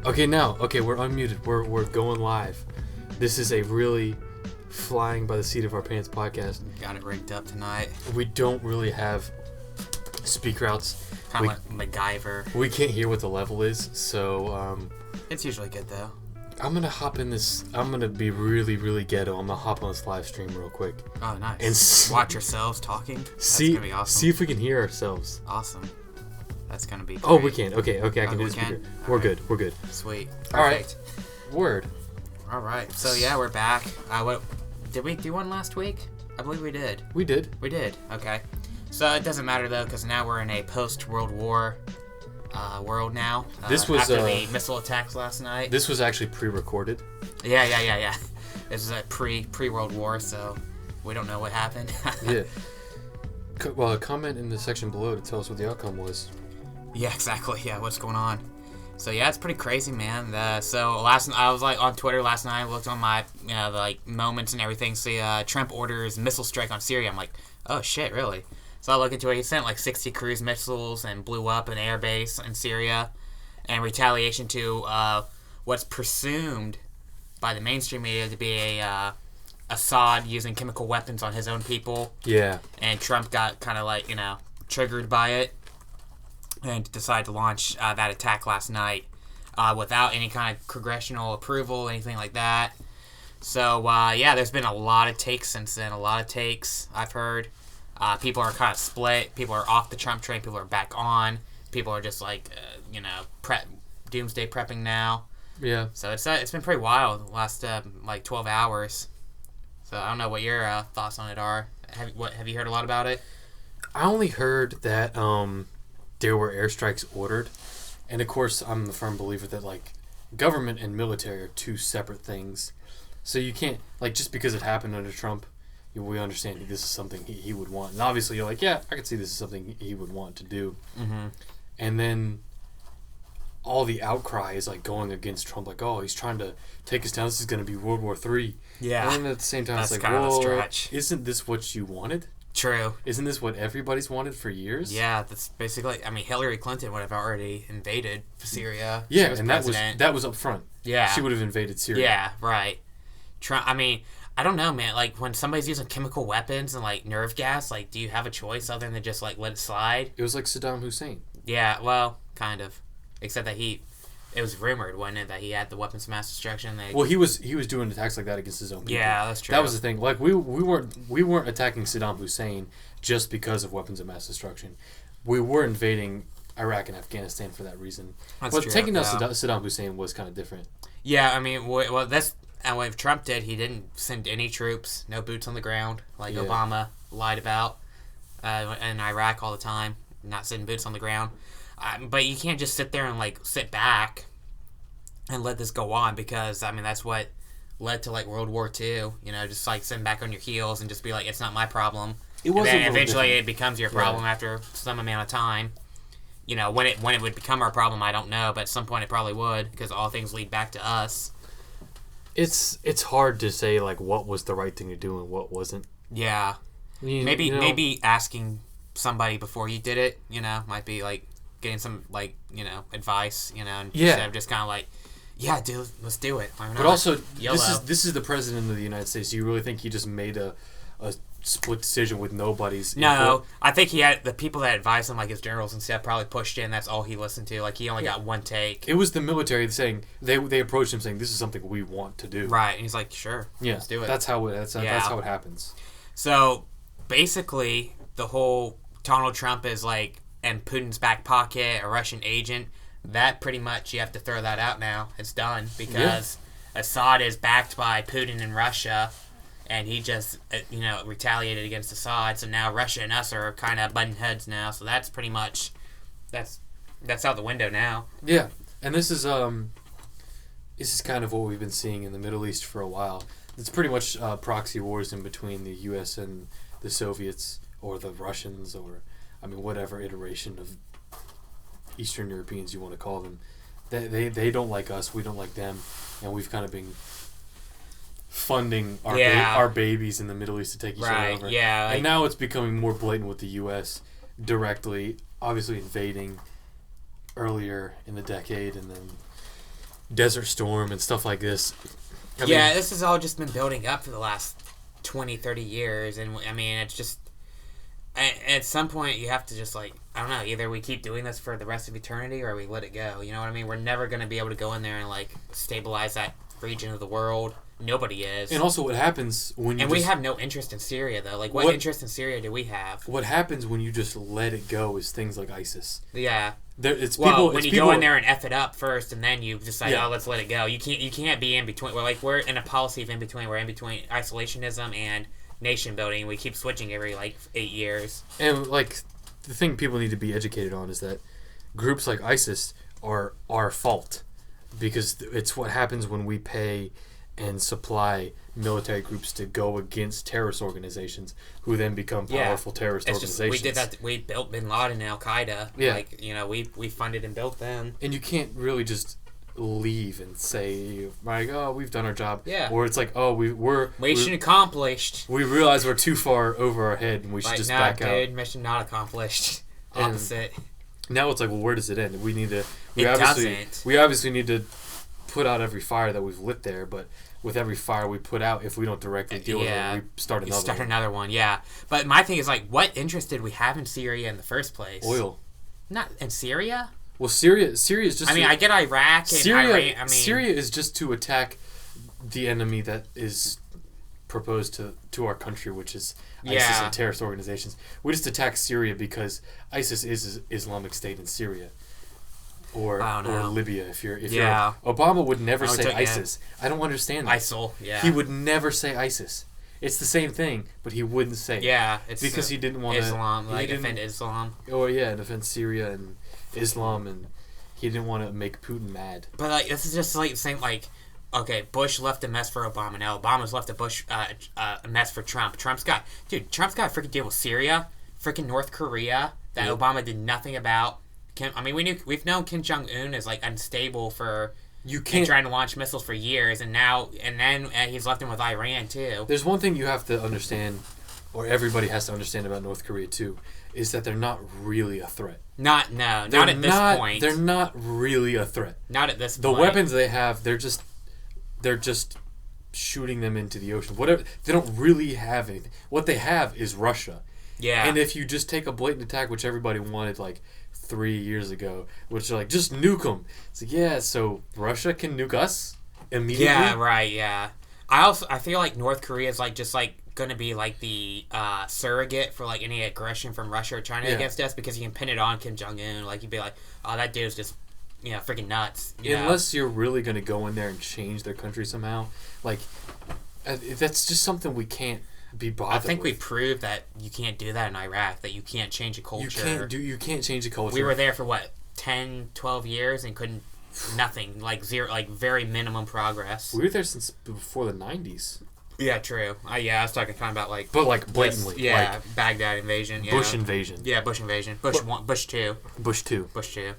Okay, we're unmuted. We're going live. This is a really flying by the seat of our pants podcast. Got it rigged up tonight. We don't really have speaker outs. Kind of like MacGyver. We can't hear what the level is, so it's usually good though. I'm gonna hop in this. I'm gonna be really, really ghetto. I'm gonna hop on this live stream real quick. Oh, nice. And watch yourselves talking. That's gonna be awesome. See if we can hear ourselves. Awesome. That's gonna be great. Oh, we can. Okay. I can do this. We're good. Sweet. Perfect. All right. Word. All right. So yeah, we're back. What did we do one last week? I believe we did. We did. Okay. So it doesn't matter though, because now we're in a post-World War world now. This was after the missile attacks last night. This was actually pre-recorded. Yeah. This is a pre-World War, so we don't know what happened. Yeah. Well, comment in the section below to tell us what the outcome was. Yeah, exactly. Yeah, what's going on? So yeah, it's pretty crazy, man. So last I was like on Twitter last night. I looked on my moments and everything. See, Trump orders missile strike on Syria. I'm like, oh shit, really? So I look into it. He sent like 60 cruise missiles and blew up an air base in Syria, in retaliation to what's presumed by the mainstream media to be Assad using chemical weapons on his own people. Yeah. And Trump got kind of like triggered by it, and decided to launch that attack last night without any kind of congressional approval, anything like that. So, there's been a lot of takes since then. A lot of takes, I've heard. People are kind of split. People are off the Trump train. People are back on. People are just like, doomsday prepping now. Yeah. So it's been pretty wild the last 12 hours. So I don't know what your thoughts on it are. Have you heard a lot about it? I only heard that there were airstrikes ordered, and of course I'm the firm believer that government and military are two separate things. So you can't just because it happened under Trump, we understand this is something he would want, and obviously you're like, yeah, I could see this is something he would want to do. Mm-hmm. And then all the outcry is going against Trump, oh, he's trying to take us down. This is going to be World War III. Yeah. And then at the same time, that's it's kind of a stretch. Isn't this what you wanted? True. Isn't this what everybody's wanted for years? Yeah, that's basically. Hillary Clinton would have already invaded Syria. Yeah, and that was up front. Yeah, she would have invaded Syria. Yeah, right. Trump. I don't know, man. When somebody's using chemical weapons and nerve gas, do you have a choice other than just let it slide? It was like Saddam Hussein. Yeah, well, kind of, except that it was rumored, wasn't it, that he had the weapons of mass destruction? Well, he was doing attacks like that against his own people. Yeah, that's true. That was the thing. We weren't attacking Saddam Hussein just because of weapons of mass destruction. We were invading Iraq and Afghanistan for that reason. That's true. Taking down Saddam Hussein was kind of different. Yeah, that's what Trump did. He didn't send any troops, no boots on the ground, Obama lied about in Iraq all the time, not sending boots on the ground. But you can't just sit there and sit back and let this go on, because that's what led to World War II. Just sitting back on your heels and just be like, it's not my problem. It wasn't. And then eventually it becomes your problem after some amount of time. When it would become our problem, I don't know, but at some point it probably would, because all things lead back to us. It's hard to say what was the right thing to do and what wasn't. Yeah, maybe asking somebody before you did it, might be getting some advice, and instead of just kind of yeah, dude, let's do it. But also, this is the president of the United States. Do you really think he just made a split decision with nobody's input? No, I think he had the people that advised him, his generals and stuff, probably pushed in. That's all he listened to. He only got one take. It was the military saying they approached him saying, this is something we want to do. Right, and he's like, sure, let's do it. That's how it happens. So basically, the whole Donald Trump is in Putin's back pocket, a Russian agent. That pretty much, you have to throw that out now. It's done, because Assad is backed by Putin in Russia. And he just, retaliated against Assad. So now Russia and us are kind of butting heads now. So that's pretty much, that's out the window now. Yeah, and this is kind of what we've been seeing in the Middle East for a while. It's pretty much proxy wars in between the U.S. and the Soviets, or the Russians, or whatever iteration of Eastern Europeans you want to call them. They don't like us, we don't like them, and we've kind of been funding our babies in the Middle East to take each other over. Yeah, and now it's becoming more blatant with the U.S. directly, obviously invading earlier in the decade, and then Desert Storm and stuff like this. I mean, this has all just been building up for the last 20, 30 years. And, I mean, it's just... At some point, you have to just, like... I don't know. Either we keep doing this for the rest of eternity or we let it go. You know what I mean? We're never going to be able to go in there and, like, stabilize that region of the world. Nobody is. And also what happens when you And we have no interest in Syria, though. Like, what interest in Syria do we have? What happens when you just let it go is things like ISIS. Yeah. When you go in there and F it up first, and then you decide, let's let it go. You can't be in between. We're in a policy of in between. We're in between isolationism and nation building. We keep switching every, 8 years. And, the thing people need to be educated on is that groups like ISIS are our fault. Because it's what happens when we pay and supply military groups to go against terrorist organizations who then become powerful terrorist organizations. We did that. We built Bin Laden and Al Qaeda. Yeah. We funded and built them. And you can't really just leave and say, we've done our job. Yeah. Or it's like, we're mission accomplished. We realize we're too far over our head and we should just back out. Dude, mission not accomplished. Opposite. Now it's like, well, where does it end? We obviously need to put out every fire that we've lit there, but with every fire we put out, if we don't directly deal with it, we start another one. Yeah. But my thing is, what interest did we have in Syria in the first place? Oil. Not in Syria? Well, Syria is just... I get Iraq and Iran. Syria is just to attack the enemy that is proposed to our country, which is ISIS and terrorist organizations. We just attack Syria because ISIS is Islamic State in Syria. Or Libya, if you're Obama would never say ISIS. I don't understand that. ISIL, yeah. He would never say ISIS. It's the same thing, but he wouldn't say it. Yeah, it's because he didn't want to Islam, defend Islam. Oh yeah, defend Syria and Islam, and he didn't want to make Putin mad. But this is just the same. Bush left a mess for Obama. Now Obama's left a mess for Trump. Trump's got a freaking deal with Syria, freaking North Korea that Obama did nothing about. We've known Kim Jong-un is unstable for trying to launch missiles for years, and then he's left him with Iran too. There's one thing you have to understand, or everybody has to understand about North Korea too, is that they're not really a threat. Not at this point. They're not really a threat. Not at this point. The weapons they have, they're just shooting them into the ocean. Whatever. They don't really have anything. What they have is Russia. Yeah. And if you just take a blatant attack, which everybody wanted 3 years ago, which are just nuke them. It's so Russia can nuke us immediately? Yeah, right, yeah. I feel like North Korea is going to be the surrogate for any aggression from Russia or China against us, because you can pin it on Kim Jong-un. You'd be oh, that dude's just freaking nuts. Unless you're really going to go in there and change their country somehow. That's just something we can't be bothered I think with. we proved that you can't do that in Iraq, that you can't change a culture. You can't change a culture. We were there for 10, 12 years and couldn't nothing, zero, very minimum progress. We were there since before the 90s. Yeah, true. I was talking kind of about but blatantly. Baghdad invasion. Yeah. Bush invasion. Yeah, Bush invasion. Bush 2. Bush 2. Bush 2.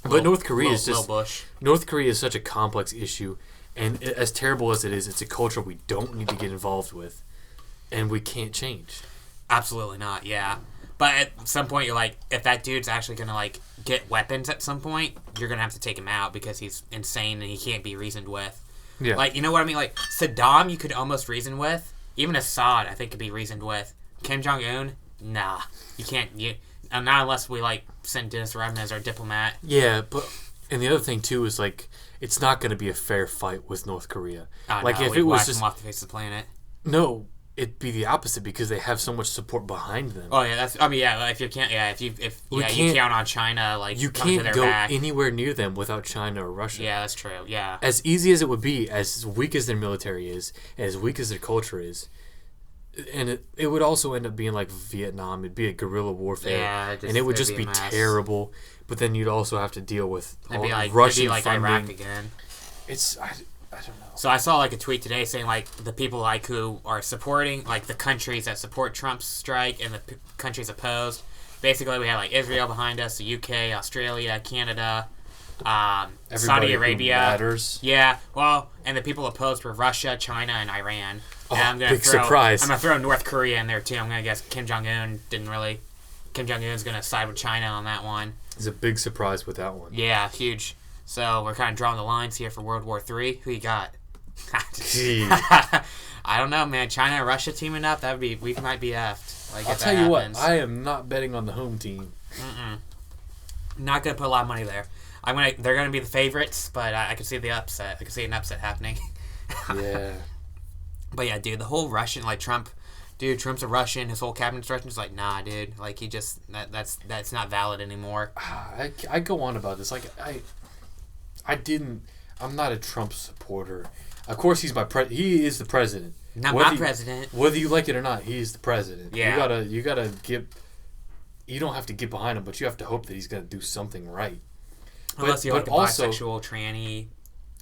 But North Korea is just... Bush. North Korea is such a complex issue, and as terrible as it is, it's a culture we don't need to get involved with. And we can't change. Absolutely not, yeah. But at some point, you're if that dude's actually going to, get weapons at some point, you're going to have to take him out because he's insane and he can't be reasoned with. Yeah. You know what I mean? Saddam, you could almost reason with. Even Assad, I think, could be reasoned with. Kim Jong-un, nah. You can't... not unless we, send Dennis Rodman as our diplomat. Yeah, but... And the other thing, too, is, it's not going to be a fair fight with North Korea. Oh, no, if it was just... them off the face of the planet. No... It'd be the opposite because they have so much support behind them. Oh yeah, if you can't, you count on China, you can't go anywhere near them without China or Russia. Yeah, that's true. Yeah. As easy as it would be, as weak as their military is, as weak as their culture is, and it would also end up being like Vietnam. It'd be a guerrilla warfare, and it would just be terrible. But then you'd also have to deal with Russian funding. Iraq again. I don't know. So I saw a tweet today saying the people who are supporting the countries that support Trump's strike and the countries opposed. Basically, we had Israel behind us, the UK, Australia, Canada, Saudi Arabia. Matters. Yeah, well, and the people opposed were Russia, China, and Iran. Oh, and surprise! I'm gonna throw North Korea in there too. I'm gonna guess Kim Jong-un Kim Jong-un's gonna side with China on that one. It's a big surprise with that one. Yeah, huge. So we're kind of drawing the lines here for World War III. Who you got? I don't know, man. China and Russia teaming up, we might be effed. Like, I'll tell you what, I am not betting on the home team. Not gonna put a lot of money there. They're gonna be the favorites, but I can see the upset. I can see an upset happening. Yeah. But yeah, dude, the whole Russian, like Trump, dude, Trump's a Russian. His whole cabinet's Russian. It's like, nah, dude. Like, he just that's not valid anymore. I go on about this. Like, I'm not a Trump supporter. Of course, he is the president. Not my president. Whether you like it or not, he's the president. Yeah. You gotta you don't have to get behind him, but you have to hope that he's gonna do something right. Unless you're like a bisexual, tranny,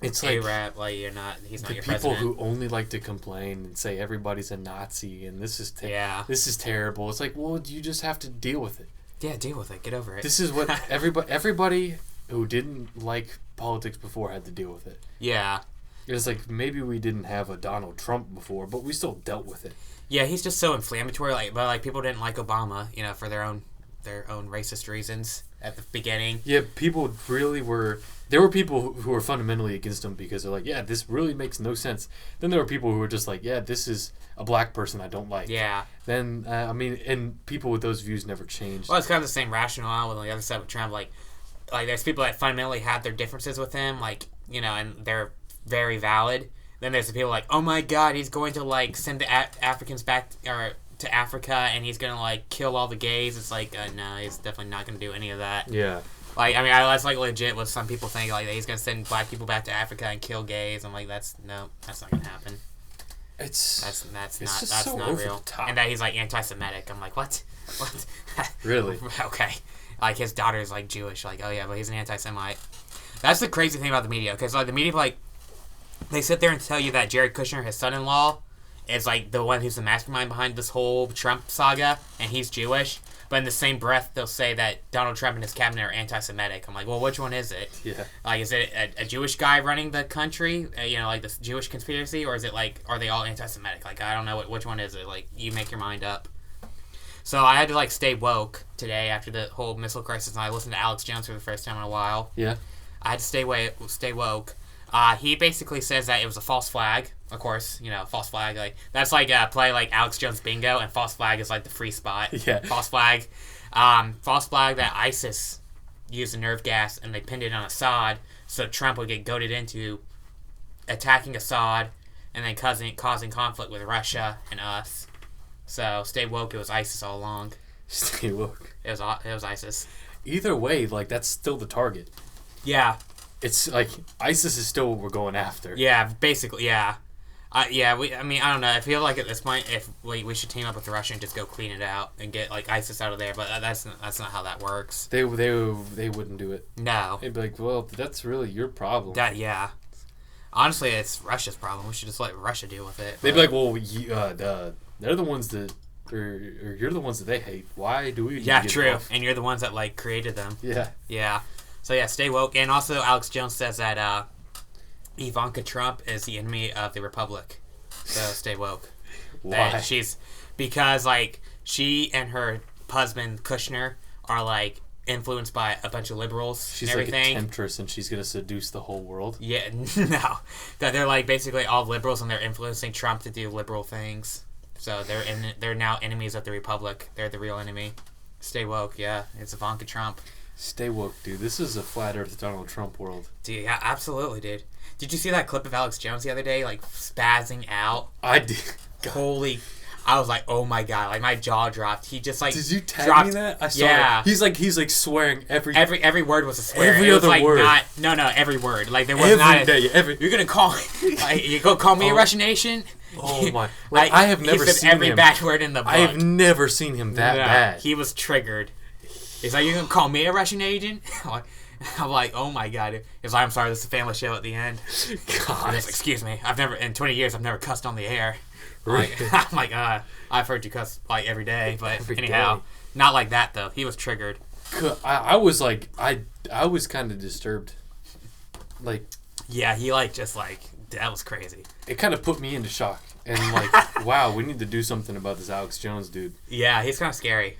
it's A-rap, like he's not your president. People who only like to complain and say everybody's a Nazi and this is terrible. It's like, well, you just have to deal with it. Yeah, deal with it. Get over it. This is what everybody who didn't like politics before had to deal with it. Yeah. It's like, maybe we didn't have a Donald Trump before, but we still dealt with it. Yeah, he's just so inflammatory. But people didn't like Obama, for their own racist reasons at the beginning. Yeah, people really were. There were people who were fundamentally against him because they're like, yeah, this really makes no sense. Then there were people who were just like, yeah, this is a black person I don't like. Yeah. Then and people with those views never changed. Well, it's kind of the same rationale with the other side with Trump. Like there's people that fundamentally have their differences with him, and they're very valid. Then there's the people like, oh my God, he's going to send the Africans back to Africa and he's going to kill all the gays. It's like, no, he's definitely not going to do any of that. Yeah. That's legit what some people think, that he's going to send black people back to Africa and kill gays. I'm like, that's not going to happen. That's not real. And that he's anti-Semitic. I'm like, what? Really? Okay. His daughter's Jewish. Oh yeah, but he's an anti-Semite. That's the crazy thing about the media. Because the media they sit there and tell you that Jared Kushner, his son-in-law, is the one who's the mastermind behind this whole Trump saga, and he's Jewish. But in the same breath, they'll say that Donald Trump and his cabinet are anti-Semitic. I'm like, well, which one is it? Yeah. Is it a Jewish guy running the country? This Jewish conspiracy, or is it are they all anti-Semitic? I don't know which one is it. You make your mind up. So I had to stay woke today after the whole missile crisis, and I listened to Alex Jones for the first time in a while. Yeah. I had to stay woke. He basically says that it was a false flag. Of course, false flag. That's play Alex Jones Bingo, and false flag is the free spot. Yeah. False flag. False flag that ISIS used a nerve gas and they pinned it on Assad, so Trump would get goaded into attacking Assad and then causing conflict with Russia and us. So stay woke. It was ISIS all along. Stay woke. It was ISIS. Either way, that's still the target. Yeah. It's ISIS is still what we're going after. Yeah, basically, yeah. I don't know. I feel like at this point, if we should team up with Russia and just go clean it out and get ISIS out of there, but that's not how that works. They wouldn't do it. No. They'd be like, well, that's really your problem. Yeah. Honestly, it's Russia's problem. We should just let Russia deal with it. They'd be like, well, they're the ones that, or you're the ones that they hate. Why do we? Yeah, true. Off? And you're the ones that created them. Yeah. Yeah. So yeah, stay woke. And also, Alex Jones says that Ivanka Trump is the enemy of the Republic. So stay woke. Why? Because she and her husband Kushner are influenced by a bunch of liberals. She's and everything. A temptress, and she's gonna seduce the whole world. Yeah, no, that they're basically all liberals, and they're influencing Trump to do liberal things. So they're now enemies of the Republic. They're the real enemy. Stay woke. Yeah, it's Ivanka Trump. Stay woke, dude. This is a flat Earth Donald Trump world. Dude, yeah, absolutely, dude. Did you see that clip of Alex Jones the other day, spazzing out? I did. Holy! I was like, oh my God! My jaw dropped. He just Did you tag me that? I saw it. He's swearing every word was a swear. Every other word. Every word. There was not. You're gonna call you gonna call me a Russian Asian? Oh my! I have never seen him. Every bad word in the book. I have never seen him that bad. He was triggered. He's like, you gonna call me a Russian agent? I'm like, oh my God. He's like, I'm sorry, this is a family show at the end. God. Excuse me. In 20 years, I've never cussed on the air. Right. I'm like, I've heard you cuss every day, but anyhow, not like that though. He was triggered. I was I was kind of disturbed. Yeah, he that was crazy. It kind of put me into shock and wow, we need to do something about this Alex Jones dude. Yeah, he's kind of scary.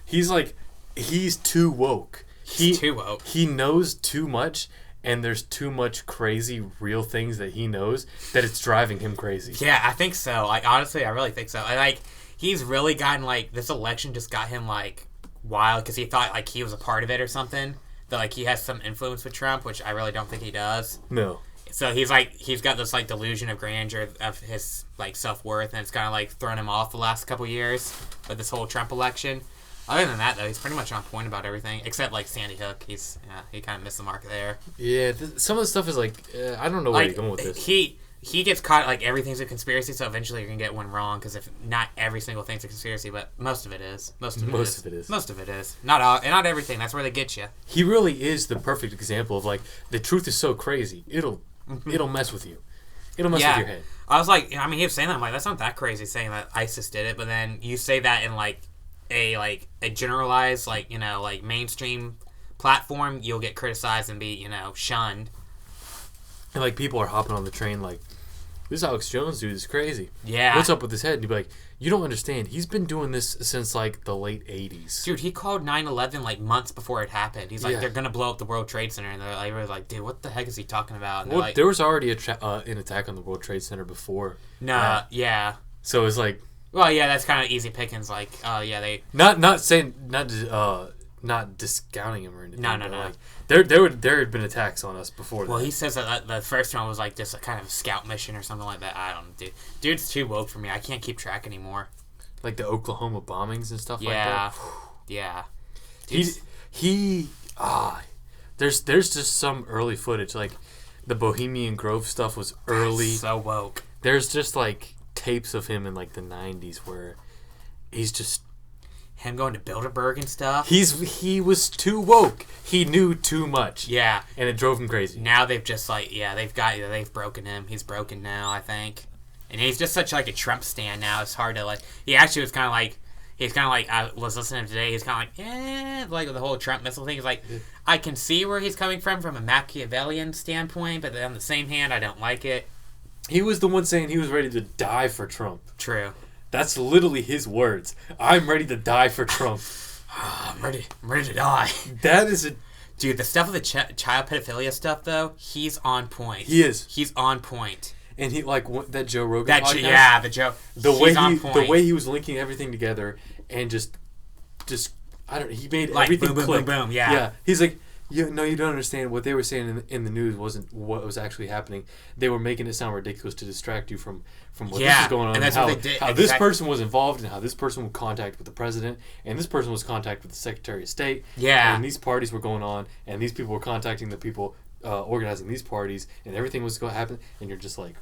He's too woke. He's too woke. He knows too much, and there's too much crazy real things that he knows that it's driving him crazy. Yeah, I think so. Like, honestly, I really think so. And, like, he's really gotten, like, this election just got him, like, wild because he thought, like, he was a part of it or something. That, like, he has some influence with Trump, which I really don't think he does. No. So he's got this, like, delusion of grandeur of his, like, self-worth, and it's kind of, like, thrown him off the last couple years with this whole Trump election. Other than that, though, he's pretty much on point about everything, except, like, Sandy Hook. He kind of missed the mark there. Yeah, some of the stuff is, like, I don't know where you're going with this. He gets caught, like, everything's a conspiracy, so eventually you're going to get one wrong, because if not every single thing's a conspiracy, but most of it is. Most of it is. Not everything. That's where they get you. He really is the perfect example of, like, the truth is so crazy. It'll mess with you. It'll mess with your head. I was like, I mean, he was saying that. I'm like, that's not that crazy saying that ISIS did it. But then you say that in like a generalized, like, you know, like mainstream platform, you'll get criticized and be, you know, shunned. And like people are hopping on the train like, this Alex Jones dude is crazy. Yeah. What's up with his head? And you'd be like, you don't understand. He's been doing this since like the late 80s. Dude, he called 9/11 like months before it happened. He's like, they're going to blow up the World Trade Center. And they're like, dude, what the heck is he talking about? And well, like, there was already an attack on the World Trade Center before. Yeah. So it's like... Well, yeah, that's kind of easy pickings. Like, yeah, they... Not discounting him or anything. No. Like, there had been attacks on us before that. Well, he says that the first one was like just a kind of scout mission or something like that. I don't know, dude. Dude's too woke for me. I can't keep track anymore. Like the Oklahoma bombings and stuff like that? Yeah. There's just some early footage. Like, the Bohemian Grove stuff was early. So woke. There's just, like, tapes of him in, like, the 90s where he's just... Him going to Bilderberg and stuff. He was too woke. He knew too much. Yeah. And it drove him crazy. Now they've just, like, they've broken him. He's broken now, I think. And he's just such, like, a Trump stan now. It's hard to, like... He actually was kind of like... I was listening to him today. He's kind of like, the whole Trump missile thing. He's like, I can see where he's coming from a Machiavellian standpoint, but on the same hand, I don't like it. He was the one saying he was ready to die for Trump. True. That's literally his words. I'm ready to die for Trump. I'm ready to die. That is a... Dude, the stuff with the child pedophilia stuff, though, he's on point. He is. He's on point. And he, like, that Joe Rogan podcast? Yeah, the Joe. The way he was linking everything together and just I don't know, he made like, everything boom, click. Boom, yeah. Yeah. He's like, no, you don't understand. What they were saying in the news wasn't what was actually happening. They were making it sound ridiculous to distract you from what this is going on. And that's what they did. How this person was involved and how this person was in contact with the president and this person was in contact with the Secretary of State. Yeah. And these parties were going on and these people were contacting the people organizing these parties and everything was going to happen and you're just like...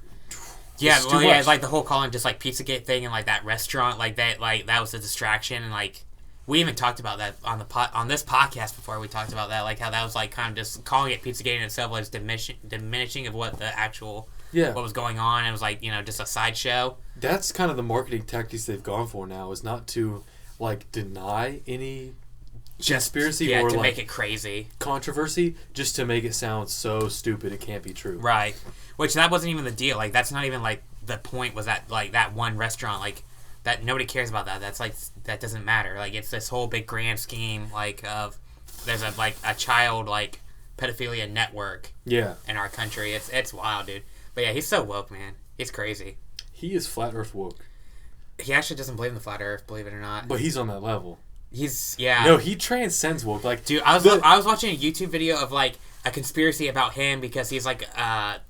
Yeah, well, yeah, it's like the whole calling just like Pizzagate thing and like that restaurant, like that was a distraction, and like we even talked about that on this podcast before. We talked about that, like how that was like kind of just calling it Pizzagate in itself was diminishing of what the actual what was going on. It was like, you know, just a sideshow. That's kind of the marketing tactics they've gone for now, is not to like deny any conspiracy or to like make it crazy controversy, just to make it sound so stupid it can't be true. Right. Which that wasn't even the deal. Like that's not even like the point. Was that like that one restaurant like that? Nobody cares about that. That's like that doesn't matter. Like it's this whole big grand scheme like of there's a child like pedophilia network. Yeah. In our country, it's wild, dude. But yeah, he's so woke, man. He's crazy. He is flat Earth woke. He actually doesn't believe in the flat Earth, believe it or not. But he's on that level. No, he transcends woke. Like, dude, I was watching a YouTube video of like a conspiracy about him because he's like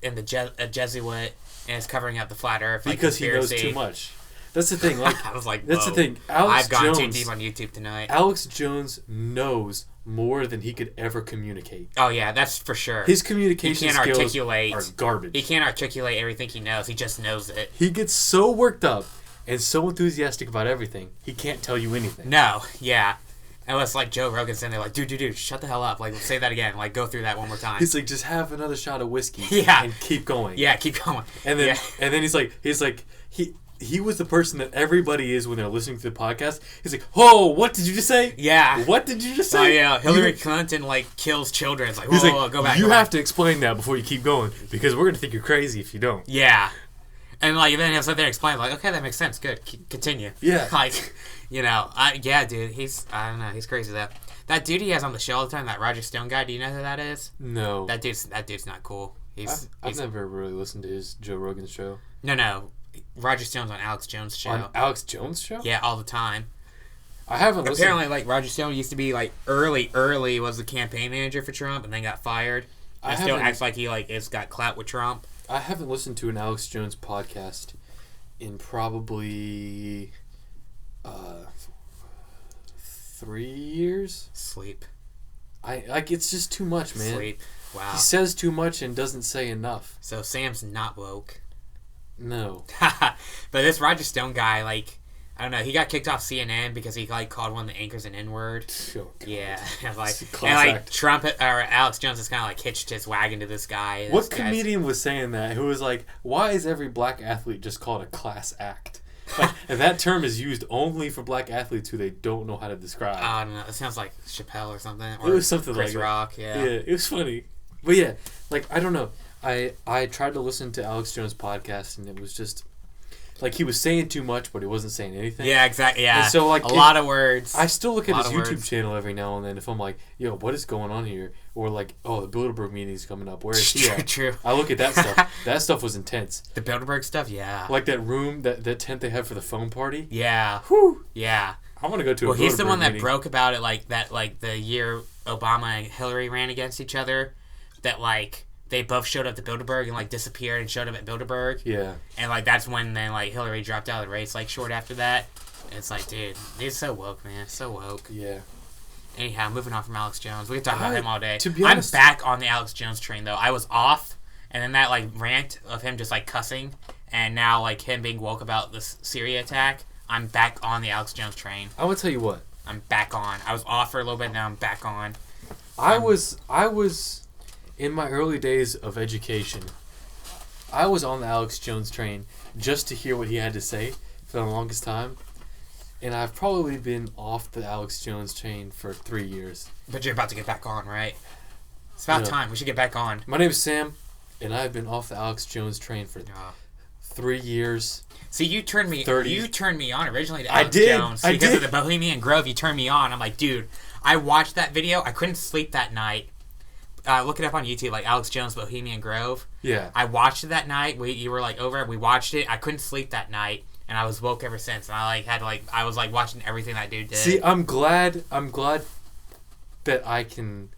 in the a Jesuit and is covering up the flat Earth. Because he knows too much. That's the thing. Like, I was like, that's whoa. the thing. I've gone too deep on YouTube tonight. Alex Jones knows more than he could ever communicate. Oh yeah, that's for sure. His communication skills are garbage. He can't articulate everything he knows. He just knows it. He gets so worked up and so enthusiastic about everything, he can't tell you anything. No, yeah. Unless, like, Joe Rogan's in there, like, dude, shut the hell up. Like, say that again. Like, go through that one more time. He's like, just have another shot of whiskey. Yeah. And keep going. Yeah, keep going. And then he's like, he was the person that everybody is when they're listening to the podcast. He's like, oh, what did you just say? Yeah. What did you just say? Oh, yeah. Hillary Clinton, like, kills children. It's like, whoa, go back. You have to explain that before you keep going, because we're going to think you're crazy if you don't. Yeah. And like then he'll sit there and explain like, okay, that makes sense. Good, continue. Yeah. Like, dude. I don't know. He's crazy though. That dude he has on the show all the time, that Roger Stone guy. Do you know who that is? No. That dude's not cool. I've never really listened to his Joe Rogan show. No. Roger Stone's on Alex Jones' show. On Alex Jones' show? Yeah, all the time. I haven't listened. Apparently, like, Roger Stone used to be, like, early was the campaign manager for Trump and then got fired. He still acts like he, like, has got clout with Trump. I haven't listened to an Alex Jones podcast in probably 3 years. Sleep. It's just too much, man. Sleep. Wow. He says too much and doesn't say enough. So Sam's not woke. No. But this Roger Stone guy, like, I don't know, he got kicked off CNN because he, like, called one of the anchors an N-word. Oh, God. Yeah. And, like, Trump, or Alex Jones has kind of, like, hitched his wagon to this guy. What comedian was saying that? Who was like, why is every black athlete just called a class act? Like, and that term is used only for black athletes who they don't know how to describe. I don't know. It sounds like Chappelle or something. Or it was something Chris like Rock, yeah. Yeah, it was funny. But yeah, like, I don't know. I tried to listen to Alex Jones' podcast, and it was just... Like, he was saying too much, but he wasn't saying anything. Yeah, exactly. Yeah. And so, like, a lot of words. I still look at his YouTube channel every now and then if I'm like, yo, what is going on here? Or like, oh, the Bilderberg meeting's coming up. Where is he at? True. I look at that stuff. That stuff was intense. The Bilderberg stuff, yeah. Like that room, that tent they had for the phone party. Yeah. Whew. Yeah. I want to go to a Bilderberg Well, he's the one that meeting. broke about it, like, the year Obama and Hillary ran against each other, that, like... They both showed up to Bilderberg and, like, disappeared and showed up at Bilderberg. Yeah. And, like, that's when then, like, Hillary dropped out of the race, like, short after that. And it's like, dude, he's so woke, man. So woke. Yeah. Anyhow, moving on from Alex Jones. We can talk about him all day. To be honest, I'm back on the Alex Jones train, though. I was off, and then that, like, rant of him just, like, cussing, and now, like, him being woke about this Syria attack, I'm back on the Alex Jones train. I will tell you what. I'm back on. I was off for a little bit, now I'm back on. I was... In my early days of education, I was on the Alex Jones train just to hear what he had to say for the longest time. And I've probably been off the Alex Jones train for 3 years. But you're about to get back on, right? It's about time. We should get back on. My name is Sam, and I've been off the Alex Jones train for 3 years. See, you turned me 30. You turned me on originally to Alex Jones. Because of the Bohemian Grove, you turned me on. I'm like, dude, I watched that video. I couldn't sleep that night. Look it up on YouTube, like Alex Jones Bohemian Grove. Yeah. I watched it that night. You were like over it. We watched it. I couldn't sleep that night, and I was woke ever since. And I was like watching everything that dude did. See, I'm glad that I can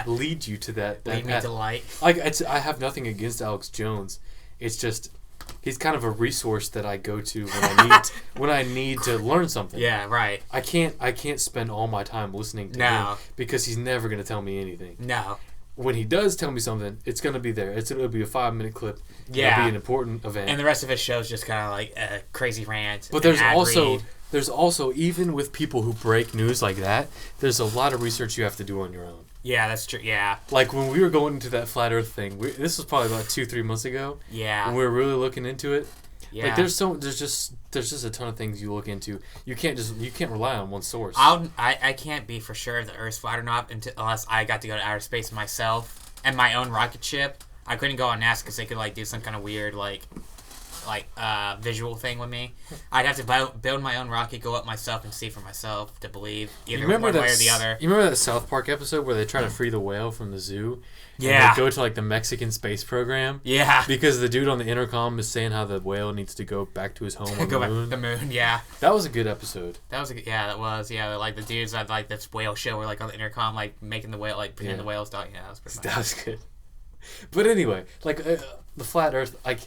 lead you to that. Lead me to light. Like, I have nothing against Alex Jones. It's just he's kind of a resource that I go to when I need to learn something. Yeah, right. I can't spend all my time listening to him because he's never going to tell me anything. No. When he does tell me something, it's going to be there. It'll be a 5-minute clip. Yeah. It'll be an important event. And the rest of his show is just kind of like a crazy rant. But there's also, even with people who break news like that, there's a lot of research you have to do on your own. Yeah, that's true. Yeah. Like when we were going into that flat Earth thing, this was probably about 2-3 months ago. Yeah. When we were really looking into it. Yeah. Like there's just a ton of things you look into. You can't rely on one source. I can't be for sure if the Earth's flat or not unless I got to go to outer space myself and my own rocket ship. I couldn't go on NASA because they could like do some kind of weird like visual thing with me. I'd have to build my own rocket, go up myself, and see for myself to believe either one way or the other. You remember that South Park episode where they try to free the whale from the zoo? Yeah. And they go to like the Mexican space program. Yeah. Because the dude on the intercom is saying how the whale needs to go back to his home on the moon. Go back to the moon, yeah. That was a good episode. That was. Like the dudes at like this whale show were like on the intercom, like making the whale, like pretending the whale's talking. Yeah, that was pretty funny. That was good. But anyway, like the flat Earth, like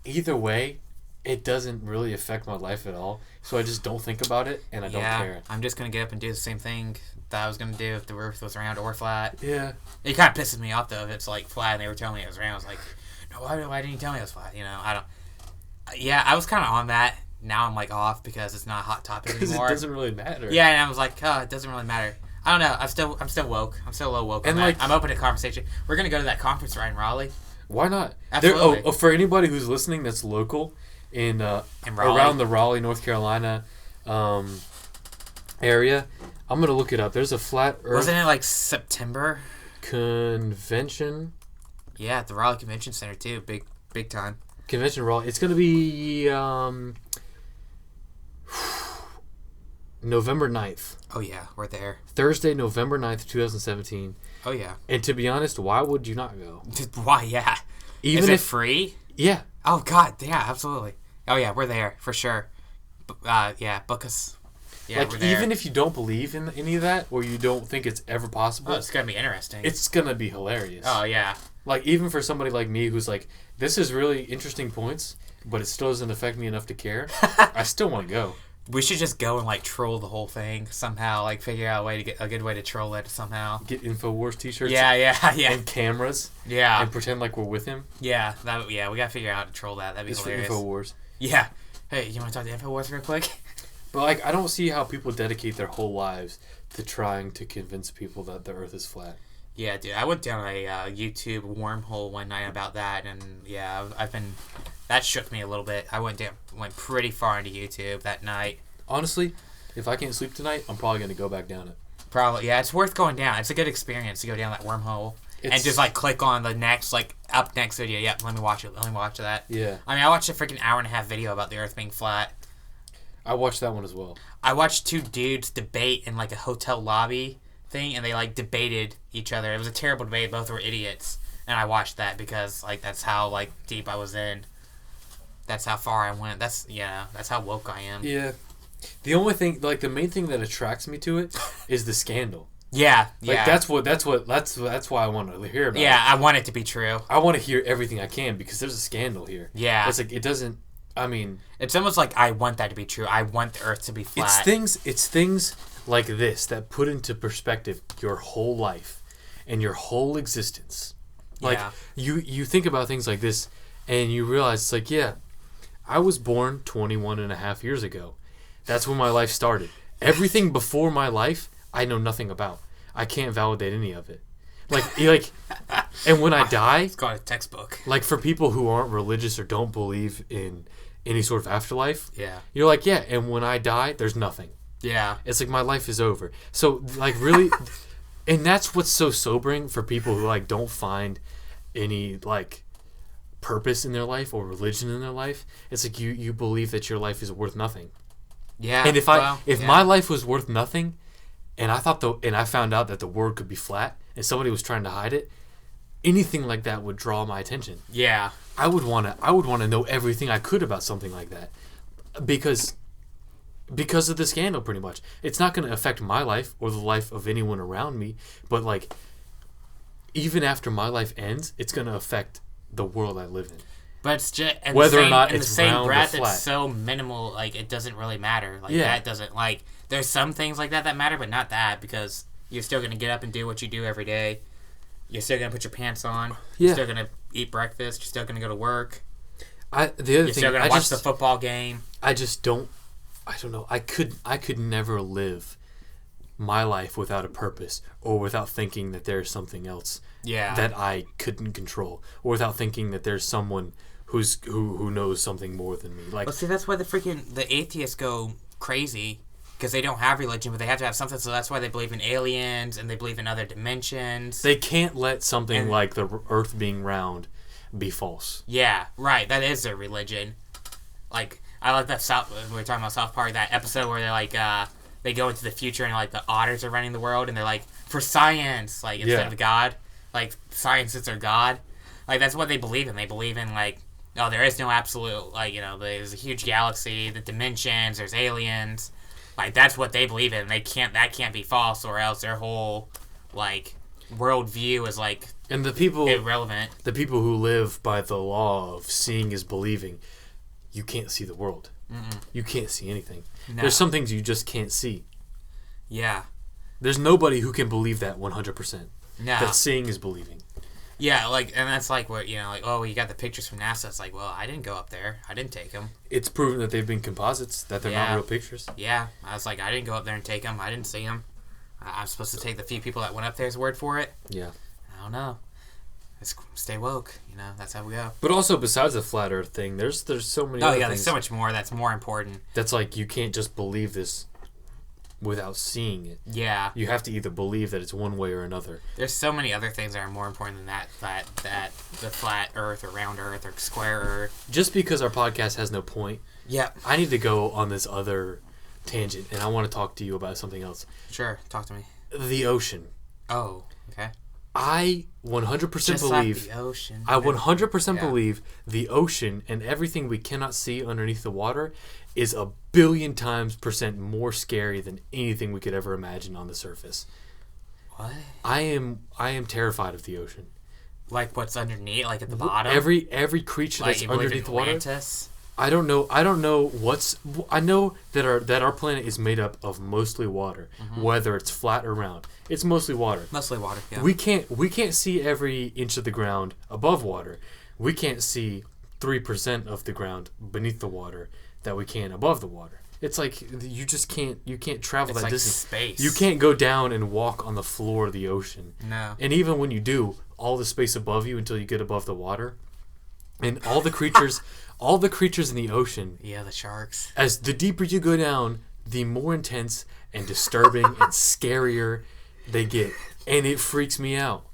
either way, it doesn't really affect my life at all. So I just don't think about it, and I don't care. I'm just going to get up and do the same thing that I was going to do if the Earth was round or flat. Yeah. It kind of pisses me off, though, if it's, like, flat and they were telling me it was round. I was like, no, why didn't you tell me it was flat? You know, I don't... Yeah, I was kind of on that. Now I'm, like, off because it's not a hot topic anymore. Because it doesn't really matter. Yeah, and I was like, oh, it doesn't really matter. I don't know. I'm still woke. I'm still a little woke. And I'm open to conversation. We're going to go to that conference right in Raleigh. Why not? Absolutely. For anybody who's listening that's local... In around the Raleigh, North Carolina area. I'm going to look it up. There's a Flat Earth... Wasn't it like September? Convention? Yeah, at the Raleigh Convention Center too. Big time. Convention Raw. It's going to be November 9th. Oh, yeah. We're there. Thursday, November 9th, 2017. Oh, yeah. And to be honest, why would you not go? Why, yeah. Even Is it if free? Yeah. Oh, God. Yeah, absolutely. Oh, yeah. We're there for sure. Yeah, book us. Yeah, like, we're there. even if you don't believe in any of that, or you don't think it's ever possible, it's going to be interesting. it's going to be hilarious. Oh, yeah. Like, even for somebody like me who's like, this is really interesting points, but it still doesn't affect me enough to care, I still want to go. We should just go and, like, troll the whole thing somehow. Like, figure out a good way to troll it somehow. Get InfoWars t-shirts. Yeah. And cameras. Yeah. And pretend like we're with him. Yeah, we got to figure out how to troll that. That'd be hilarious. For InfoWars. Yeah. Hey, you want to talk to InfoWars real quick? But, like, I don't see how people dedicate their whole lives to trying to convince people that the Earth is flat. Yeah, dude. I went down a YouTube wormhole one night about that, and yeah, that shook me a little bit. I went pretty far into YouTube that night. Honestly, if I can't sleep tonight, I'm probably going to go back down it. Probably, yeah. It's worth going down. It's a good experience to go down that wormhole and just, like, click on the next, like, up next video. Yep, let me watch it. Let me watch that. Yeah. I mean, I watched a freaking hour-and-a-half video about the Earth being flat. I watched that one as well. I watched two dudes debate in, like, a hotel lobby thing, and they, like, debated each other. It was a terrible debate. Both were idiots. And I watched that because, like, that's how, like, deep I was in. That's how far I went. That's how woke I am. Yeah. The only thing, like, the main thing that attracts me to it is the scandal. Yeah. Like, that's why I want to hear about it. Yeah, I want it to be true. I want to hear everything I can because there's a scandal here. Yeah. It's like, it doesn't, I mean... It's almost like I want that to be true. I want the Earth to be flat. It's things like this that put into perspective your whole life and your whole existence. Like, you think about things like this and you realize, it's like, yeah, I was born 21 and a half years ago. That's when my life started. Everything before my life, I know nothing about. I can't validate any of it. Like, and when I die... It's called a textbook. Like, for people who aren't religious or don't believe in any sort of afterlife, yeah, you're like, yeah, and when I die, there's nothing. Yeah. It's like my life is over. So, like, really... and that's what's so sobering for people who, like, don't find any, like, purpose in their life or religion in their life. It's like you believe that your life is worth nothing. Yeah. And if my life was worth nothing, and I found out that the world could be flat, and somebody was trying to hide it, anything like that would draw my attention. Yeah. I would want to know everything I could about something like that, because of the scandal. Pretty much, it's not going to affect my life or the life of anyone around me. But, like, even after my life ends, it's going to affect the world I live in. But it's just whether or not it's in the same round breath, or flat. it's so minimal. Like, it doesn't really matter. Like, Yeah. that doesn't, like, there's some things like that matter, but not that, because you're still gonna get up and do what you do every day. You're still gonna put your pants on. Yeah. You're still gonna eat breakfast. You're still gonna go to work. You're still gonna watch the football game. I just don't. I don't know. I could never live my life without a purpose, or without thinking that there's something else that I couldn't control, or without thinking that there's someone who knows something more than me. Like, well, see, that's why the atheists go crazy, because they don't have religion, but they have to have something. So that's why they believe in aliens and they believe in other dimensions. They can't let something like the Earth being round be false. Yeah, right. That is their religion. Like, I like that we were talking about South Park, that episode where they're like, they go into the future and, like, the otters are running the world, and they're like, for science, like, instead of God, like, science is their God. Like, that's what they believe in. They believe in, like, oh, there is no absolute, like, you know, there's a huge galaxy, the dimensions, there's aliens. Like, that's what they believe in. That can't be false, or else their whole, like, worldview is, like, and the people irrelevant. The people who live by the law of seeing is believing, you can't see the world. Mm-mm. You can't see anything. No. There's some things you just can't see. Yeah. There's nobody who can believe that 100%. No. That seeing is believing. Yeah, like, and that's like what, you know, like, oh, you got the pictures from NASA. It's like, well, I didn't go up there. I didn't take them. It's proven that they've been composites, that they're not real pictures. Yeah, I was like, I didn't go up there and take them. I didn't see them. I'm supposed to take the few people that went up there's word for it. Yeah. I don't know. Stay woke, you know, that's how we go. But also, besides the flat Earth thing, there's so many other things. There's so much more that's more important. That's like, you can't just believe this without seeing it. Yeah. You have to either believe that it's one way or another. There's so many other things that are more important than that the flat Earth or round Earth or square Earth. Just because our podcast has no point, Yeah. I need to go on this other tangent, and I want to talk to you about something else. Sure. Talk to me. The ocean. Oh, okay. I 100% Just believe... like the ocean. I 100% believe the ocean and everything we cannot see underneath the water is 1,000,000,000 times % more scary than anything we could ever imagine on the surface. What? I am terrified of the ocean. Like what's underneath, like at the bottom? Every creature like that's underneath the water. Atlantis? I don't know what's. I know that our planet is made up of mostly water, whether it's flat or round. It's mostly water. Mostly water. Yeah. We can't see every inch of the ground above water. We can't see 3% of the ground beneath the water that we can above the water. It's like you just can't travel It's that like distance. space. You can't go down and walk on the floor of the ocean. No. And even when you do, all the space above you until you get above the water, and all the creatures in the ocean. Yeah, the sharks. As the deeper you go down, the more intense and disturbing and scarier they get, and it freaks me out.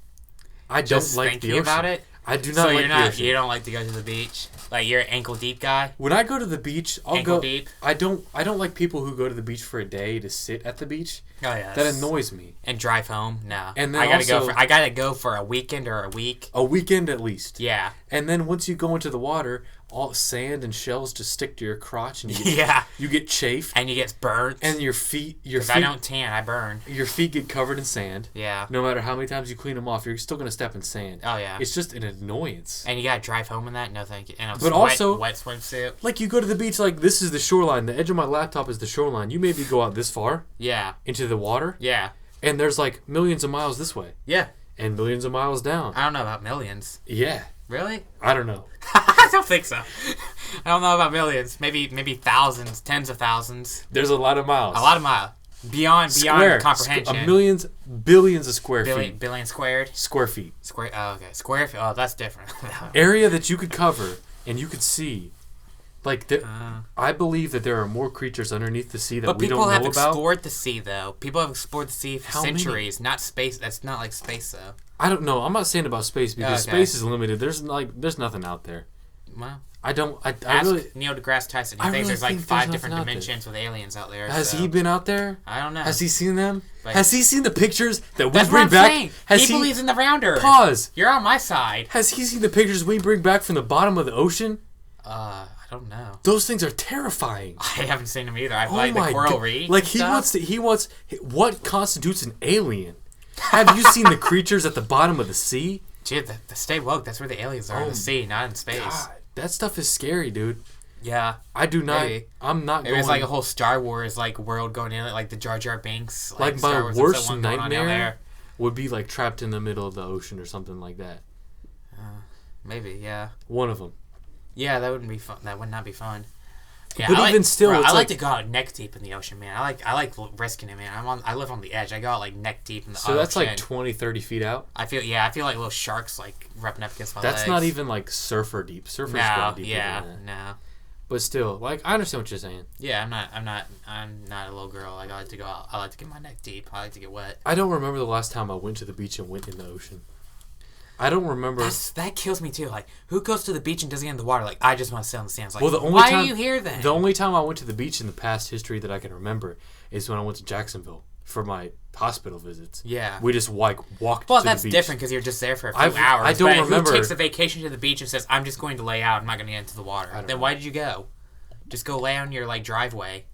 I Just don't like thinking the ocean. about it. I do not like the ocean. You don't like to go to the beach? Like you're an ankle deep guy? When I go to the beach, I'll Ankle go deep? I don't like people who go to the beach for a day to sit at the beach. Oh yeah. That annoys me. And drive home? No. And then I gotta go for a weekend or a week. A weekend at least. Yeah. And then once you go into the water, all sand and shells just stick to your crotch, and you get chafed, And you get burnt. and your feet. I don't tan, I burn. Your feet get covered in sand. Yeah. No matter how many times you clean them off, you're still gonna step in sand. Oh yeah. It's just an annoyance. And you gotta drive home in that? No thank you. And But also- wet swimsuit. Like you go to the beach, like this is the shoreline. The edge of my laptop is the shoreline. You maybe go out this far Yeah. into the water, Yeah. and there's like millions of miles this way Yeah. and millions of miles down. I don't know about millions. Yeah, Really? I don't know. I don't think so. I don't know about millions. Maybe thousands, tens of thousands. There's a lot of miles. A lot of miles. Beyond comprehension. Billions of square feet. Billion squared. Square feet. Square. Oh, okay. Square feet. Oh, that's different. Area that you could cover and you could see. Like, I believe that there are more creatures underneath the sea that we don't know about. But people have explored the sea, though. People have explored the sea for How many? centuries. Not space. That's not like space, though. I don't know. I'm not saying about space because Okay. space is limited. There's nothing out there. Well, I ask really. Neil deGrasse Tyson. He I thinks really there's like think 5 there's different nothing out dimensions with aliens out there. Has so. he been out there? I don't know. Has he seen them? Like- Has he seen the pictures that we That's what bring I'm back? saying. Has He believes in the round Earth. Pause. You're on my side. Has he seen the pictures we bring back from the bottom of the ocean? I don't know. Those things are terrifying. I haven't seen them either. I've Oh like the my coral God. reef. Like and he wants. What constitutes an alien? Have you seen the creatures at the bottom of the sea? Dude, the stay woke. That's where the aliens are in the sea, not in space. God, that stuff is scary, dude. Yeah. I do not. Maybe. I'm not It going. was like a whole Star Wars like world going in it, like the Jar Jar Binks. Like Star my Wars worst episode 1 going on down nightmare would be like trapped in the middle of the ocean or something like that. Maybe, yeah. One of them. Yeah, that wouldn't be fun. That would not be fun. Yeah, But even still, bro, it's I like like- to go out neck deep in the ocean, man. I like risking it, man. I live on the edge. I go out like neck deep in the ocean. So that's like 20, 30 feet out. I feel like little sharks like rubbing up against my legs. That's not even like surfer deep. Surfer's No, going deeper yeah, than that. no. But still, like I understand what you're saying. Yeah, I'm not a little girl. Like, I like to go out. I like to get my neck deep. I like to get wet. I don't remember the last time I went to the beach and went in the ocean. I don't remember. That kills me too. Like, who goes to the beach and doesn't get in the water? Like, I just want to sit on the sands. Like, Well, the only why time, are you here then? The only time I went to the beach in the past history that I can remember is when I went to Jacksonville for my hospital visits. Yeah. We just walked Well, to that's the beach. different because you're just there for a few I hours. don't but remember. Who takes a vacation to the beach and says, "I'm just going to lay out. I'm not going to get into the water." don't Then know. why did you go? Just go lay on your like driveway,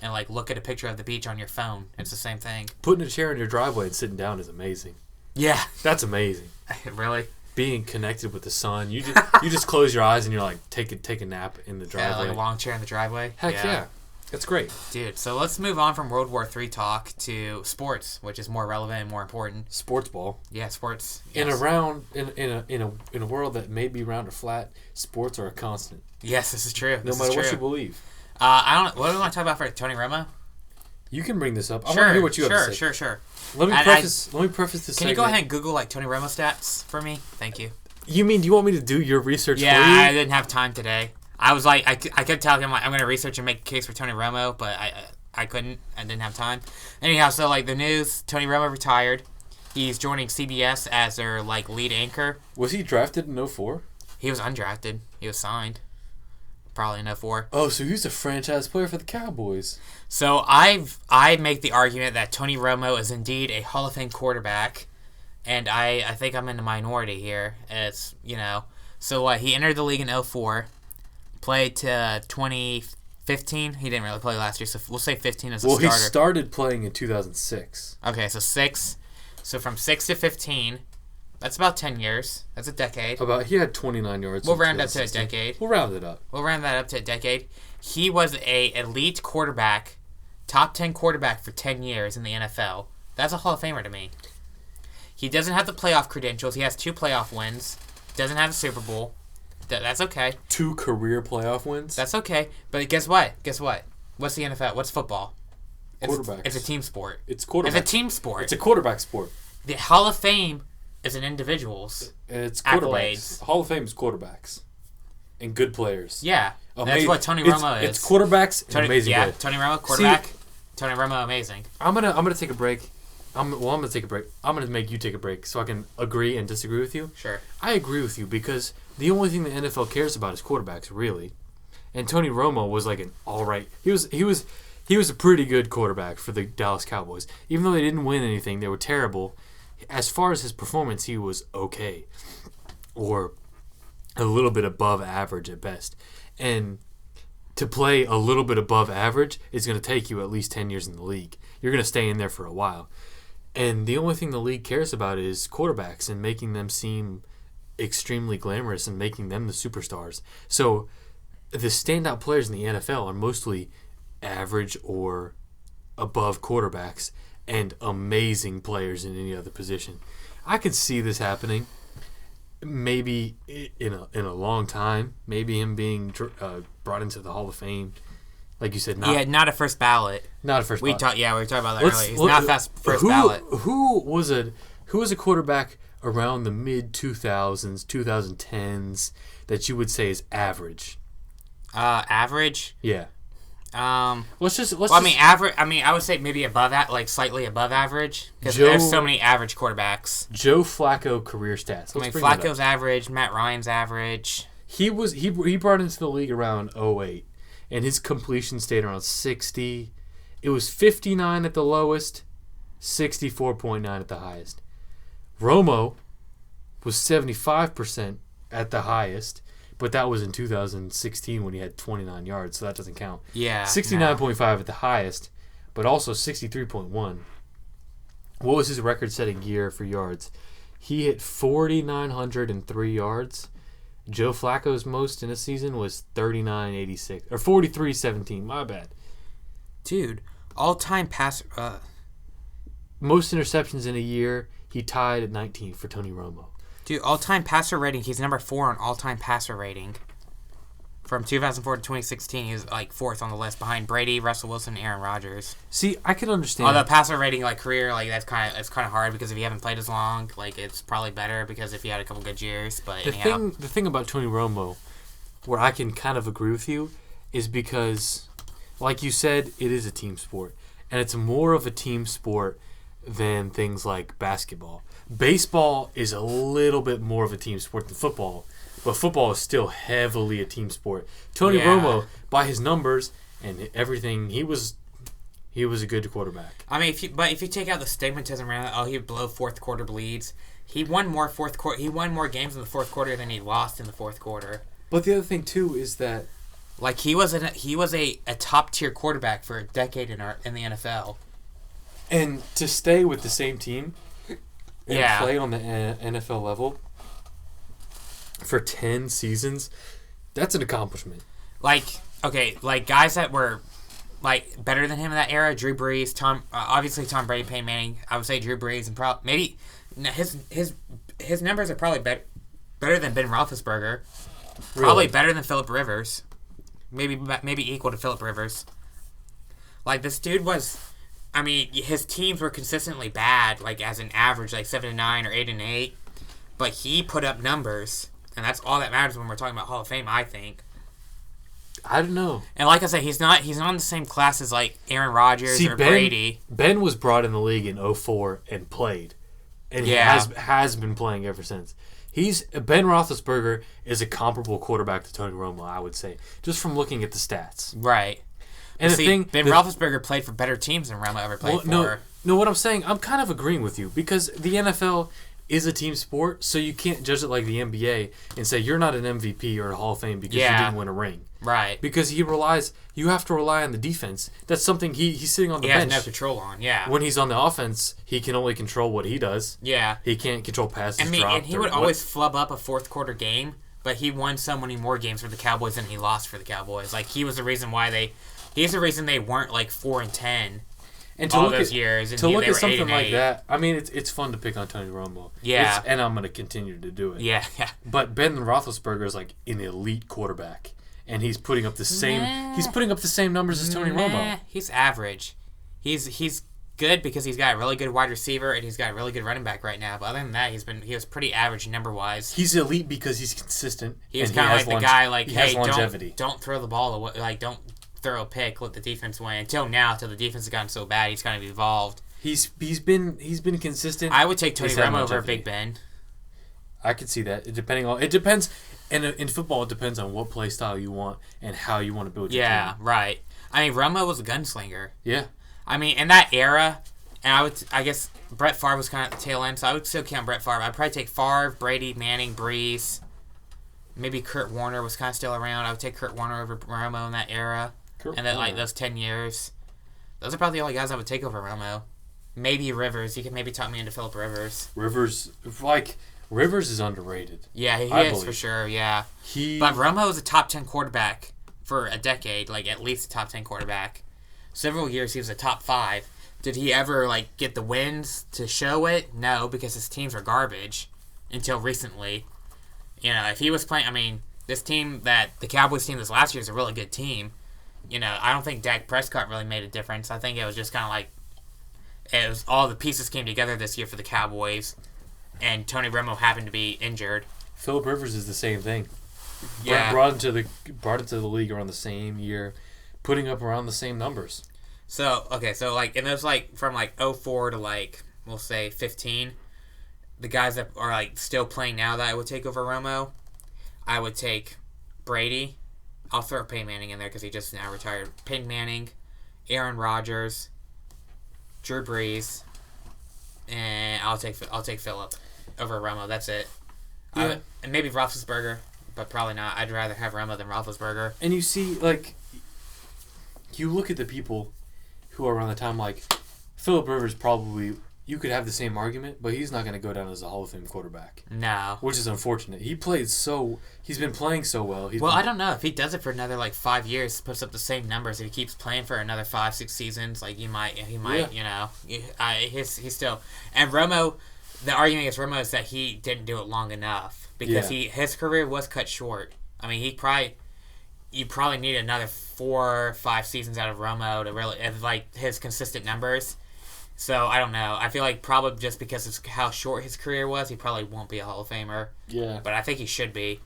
and like look at a picture of the beach on your phone. It's the same thing. Putting a chair in your driveway and sitting down is amazing. Yeah. That's amazing. Really? Being connected with the sun. You just close your eyes and you're like take a nap in the Yeah, driveway. like a long chair in the driveway. Heck yeah. That's great. Dude, so let's move on from World War III talk to sports, which is more relevant and more important. Sports ball. Yeah, sports. In Yes. a world that may be round or flat, sports are a constant. Yes, this is true. No This is matter what true. you believe. What do we want to talk about for Tony Romo? You can bring this up. I want to hear what you have to say. Sure. Let me preface this. Can you go ahead and Google like Tony Romo stats for me? Thank you. You mean you want me to do your research Yeah, for you? I didn't have time today. I was like, I kept telling him like, I'm going to research and make a case for Tony Romo, but I I couldn't. I didn't have time. Anyhow, so like the news, Tony Romo retired. He's joining CBS as their like lead anchor. Was he drafted in 04? He was undrafted. He was signed. Probably in 04. Oh, so he's a franchise player for the Cowboys. So I make the argument that Tony Romo is indeed a Hall of Fame quarterback, and I think I'm in the minority here. It's, so he entered the league in 04, played to 2015. He didn't really play last year, so we'll say 15 as a starter. Well, he started playing in 2006. Okay, so 6. So from 6 to 15, that's about 10 years. That's a decade. He had 29 yards. We'll round up to a decade. We'll round it up. We'll round that up to a decade. He was a elite quarterback, top 10 quarterback for 10 years in the NFL. That's a Hall of Famer to me. He doesn't have the playoff credentials. He has 2 playoff wins. Doesn't have a Super Bowl. That's okay. 2 career playoff wins? That's okay. But guess what? What's the NFL? What's football? Quarterbacks. It's a team sport. It's quarterbacks. It's a team sport. It's a quarterback sport. The Hall of Fame is an individual's It's accolades. Quarterbacks. Hall of Fame is quarterbacks. And good players. Yeah. That's what Tony Romo is. It's quarterbacks and amazing players. Tony Romo, quarterback. Tony Romo, amazing. I'm gonna take a break. I'm gonna take a break. I'm gonna make you take a break so I can agree and disagree with you. Sure. I agree with you because the only thing the NFL cares about is quarterbacks, really. And Tony Romo was like an all right. He was a pretty good quarterback for the Dallas Cowboys. Even though they didn't win anything, they were terrible. As far as his performance, he was okay, or a little bit above average at best. And to play a little bit above average is going to take you at least 10 years in the league. You're going to stay in there for a while. And the only thing the league cares about is quarterbacks and making them seem extremely glamorous and making them the superstars. So the standout players in the NFL are mostly average or above quarterbacks and amazing players in any other position. I could see this happening. Maybe in a long time. Maybe him being brought into the Hall of Fame. Like you said, not a first ballot. Not a first ballot. We were talking about that earlier. He's not first ballot. Who was a quarterback around the mid 2000s, 2010s that you would say is average? Average? Yeah. Average. I would say maybe above that, like slightly above average, because there's so many average quarterbacks. Joe Flacco career stats. Flacco's average. Matt Ryan's average. He brought into the league around 2008, and his completion stayed around 60. It was 59 at the lowest, 64.9 at the highest. Romo was 75% at the highest. But that was in 2016 when he had 29 yards, so that doesn't count. Yeah. 69.5 at the highest, but also 63.1. What was his record-setting year for yards? He hit 4,903 yards. Joe Flacco's most in a season was 39.86 or 43.17. My bad. Dude, all-time pass. Most interceptions in a year. He tied at 19 for Tony Romo. Dude, all-time passer rating, he's number 4 on all-time passer rating. From 2004 to 2016, he was like 4th on the list behind Brady, Russell Wilson, and Aaron Rodgers. See, I can understand. Although passer rating, like career, like it's kind of hard because if you haven't played as long, like it's probably better because if you had a couple good years. But the thing about Tony Romo, where I can kind of agree with you, is because, like you said, it is a team sport, and it's more of a team sport than things like basketball. Baseball is a little bit more of a team sport than football, but football is still heavily a team sport. Tony Romo, by his numbers and everything, he was a good quarterback. I mean, if you take out the stigmatism around it, he'd blow fourth quarter bleeds. He won more games in the fourth quarter than he lost in the fourth quarter. But the other thing too is that, like, he was a top tier quarterback for a decade in the NFL. And to stay with the same team and play on the NFL level for 10 seasons, that's an accomplishment. Like guys that were like better than him in that era, Drew Brees, obviously Tom Brady, Peyton Manning. I would say Drew Brees, and maybe his numbers are probably better than Ben Roethlisberger. Probably better than Phillip Rivers. Maybe equal to Phillip Rivers. Like, this dude was. I mean, his teams were consistently bad, like as an average, like 7-9 or 8-8. But he put up numbers, and that's all that matters when we're talking about Hall of Fame, I think. I don't know. And like I said, he's not in the same class as like Aaron Rodgers or Brady. Ben was brought in the league in 2004 and played. And he has been playing ever since. Ben Roethlisberger is a comparable quarterback to Tony Romo, I would say, just from looking at the stats. Right. And Ben Roethlisberger played for better teams than Romo ever played for. No, what I'm saying, I'm kind of agreeing with you because the NFL is a team sport, so you can't judge it like the NBA and say you're not an MVP or a Hall of Fame because you didn't win a ring. Right. Because you have to rely on the defense. That's something he's sitting on the bench. He has no control on, When he's on the offense, he can only control what he does. Yeah. He can't control passes, and he would always flub up a fourth quarter game, but he won so many more games for the Cowboys than he lost for the Cowboys. Like, he was the reason he's the reason they weren't like 4-10 and all those years. And to look they at were something 8-8. like that, I mean, it's fun to pick on Tony Romo. Yeah. And I'm going to continue to do it. Yeah. But Ben Roethlisberger is like an elite quarterback. And he's putting up the same. He's putting up the same numbers as Tony Romo. He's average. He's good because he's got a really good wide receiver and he's got a really good running back right now. But other than that, he was pretty average number wise. He's elite because he's consistent. He's kind of like the guy like, hey, longevity. Don't throw the ball away. Like, don't throw a pick. Let the defense win. Until the defense has gotten so bad, he's kind of evolved. He's been consistent. I would take Tony Romo over Big Ben. I could see that. It depends. And in football, it depends on what play style you want and how you want to build your team. Yeah, right. I mean, Romo was a gunslinger. Yeah. I mean, in that era, and I guess Brett Favre was kind of at the tail end, so I would still count Brett Favre. I'd probably take Favre, Brady, Manning, Breeze. Maybe Kurt Warner was kind of still around. I would take Kurt Warner over Romo in that era. And then, like, those 10 years. Those are probably the only guys I would take over Romo. Maybe Rivers. You could maybe talk me into Phillip Rivers. Rivers is underrated. Yeah, he is for sure, yeah. But Romo was a top 10 quarterback for a decade, like at least a top 10 quarterback. Several years he was a top 5. Did he ever like get the wins to show it? No, because his teams were garbage until recently. You know, if he was playing, I mean, this team the Cowboys team this last year is a really good team. You know, I don't think Dak Prescott really made a difference. I think it was just kind of like it was all the pieces came together this year for the Cowboys. And Tony Romo happened to be injured. Phillip Rivers is the same thing. Yeah, brought into the league around the same year, putting up around the same numbers. So like in those like from like 2004 to like we'll say 15, the guys that are like still playing now that I would take over Romo, I would take Brady. I'll throw Peyton Manning in there because he just now retired. Peyton Manning, Aaron Rodgers, Drew Brees, and I'll take Phillip over Romo. That's it. Yeah. And maybe Roethlisberger, but probably not. I'd rather have Romo than Roethlisberger. And you see, like, you look at the people who are around the time, like, Phillip Rivers probably, you could have the same argument, but he's not going to go down as a Hall of Fame quarterback. No. Which is unfortunate. He's been playing so well. I don't know. If he does it for another, like, 5 years, puts up the same numbers, if he keeps playing for another 5-6 seasons, like, he might, you know. He's still... And Romo, the argument against Romo is that he didn't do it long enough. Because his career was cut short. I mean, you probably need another 4 or 5 seasons out of Romo to really, like, his consistent numbers. So, I don't know. I feel like probably just because of how short his career was, he probably won't be a Hall of Famer. Yeah. But I think he should be.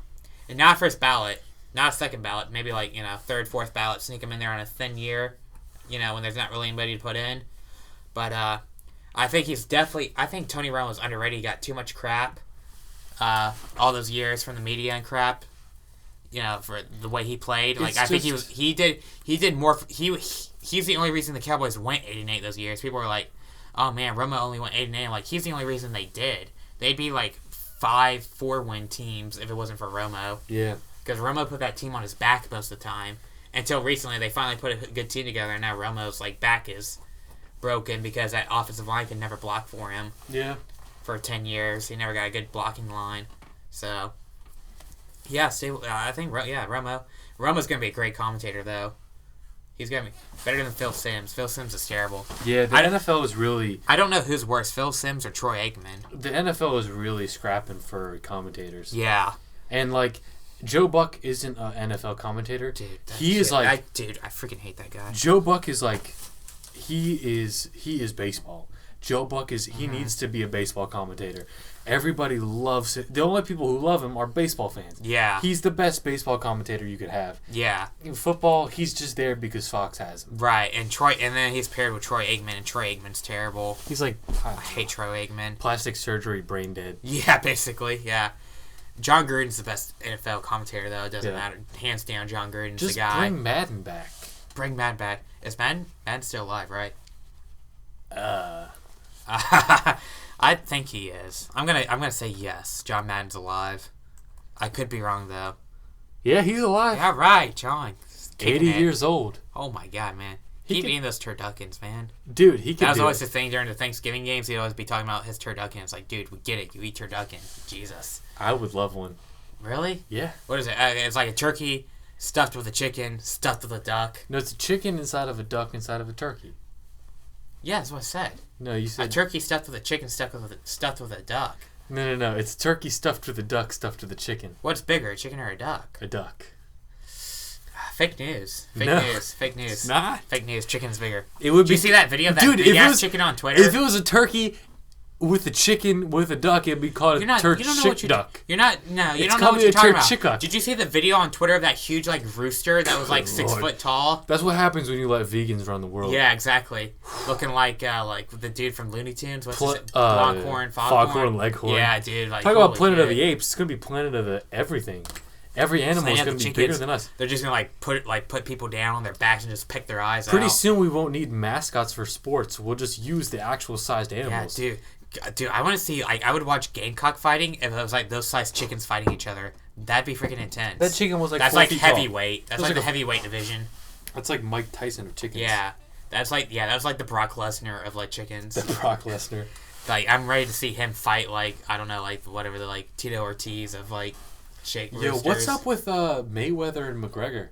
And not first ballot. Not a second ballot. Maybe like, third, fourth ballot. Sneak him in there on a thin year. When there's not really anybody to put in. But I think I think Tony Romo was underrated. He got too much crap. All those years from the media and crap. For the way he played. Like, I think he did more. He's the only reason the Cowboys went 8-8 those years. People were like, oh man, Romo only went 8-8. I'm like, he's the only reason they did. They'd be like 5-4 win teams if it wasn't for Romo. Yeah. Because Romo put that team on his back most of the time. Until recently, they finally put a good team together, and now Romo's like back is broken because that offensive line can never block for him. Yeah. For 10 years, he never got a good blocking line. So, yeah, I think Romo. Romo's gonna be a great commentator though. He's gonna be better than Phil Simms. Phil Simms is terrible. Yeah, the NFL is really... I don't know who's worse, Phil Simms or Troy Aikman. The NFL is really scrapping for commentators. Yeah. And, like, Joe Buck isn't an NFL commentator. Dude, I freaking hate that guy. Joe Buck is, like... He is baseball. Joe Buck he needs to be a baseball commentator. Everybody loves it. The only people who love him are baseball fans. Yeah. He's the best baseball commentator you could have. Yeah. In football, he's just there because Fox has him. Right, and then he's paired with Troy Aikman, and Troy Aikman's terrible. He's like, I hate Troy Aikman. Plastic surgery, brain dead. Yeah, basically, yeah. John Gruden's the best NFL commentator, though. It doesn't matter. Hands down, John Gruden's the guy. Just bring Madden back. Bring Madden back. Is Madden's still alive, right? I think he is. I'm gonna say yes. John Madden's alive. I could be wrong though. Yeah, he's alive. Yeah, right, John. 80 years old. Oh my god, man. Keep eating those turduckens, man. Dude, he can. That was always the thing during the Thanksgiving games. He'd always be talking about his turducken. Like, dude, we get it. You eat turducken. Jesus. I would love one. Really? Yeah. What is it? It's like a turkey stuffed with a chicken, stuffed with a duck. No, it's a chicken inside of a duck inside of a turkey. Yeah, that's what I said. No, you said... A turkey stuffed with a chicken stuffed with a duck. No. It's turkey stuffed with a duck stuffed with a chicken. What's bigger, a chicken or a duck? A duck. Fake news. Fake news. It's not. Fake news. Chicken's bigger. It would Did you see that video of that big-ass chicken on Twitter? If it was a turkey with a chicken with a duck, it'd be called a duck. You don't know what you're talking about. Did you see the video on Twitter of that huge rooster that was 6 foot tall? That's what happens when you let vegans run the world. Yeah, exactly. Looking like the dude from Looney Tunes. What's his name? Longhorn, Foghorn, Leghorn. Yeah, dude. Talk about Planet of the Apes. It's gonna be Planet of the everything. Every animal is going to be bigger than us. They're just going to put people down on their backs and just pick their eyes out. Pretty soon we won't need mascots for sports. We'll just use the actual sized animals. Yeah, dude, I want to see. I would watch gamecock fighting if it was those sized chickens fighting each other. That'd be freaking intense. That chicken was that's 4 feet heavyweight. Tall. That's the heavyweight division. That's like Mike Tyson of chickens. Yeah, that was like the Brock Lesnar of chickens. The Brock Lesnar. I'm ready to see him fight I don't know whatever the Tito Ortiz of shake roosters. Yo, what's up with Mayweather and McGregor?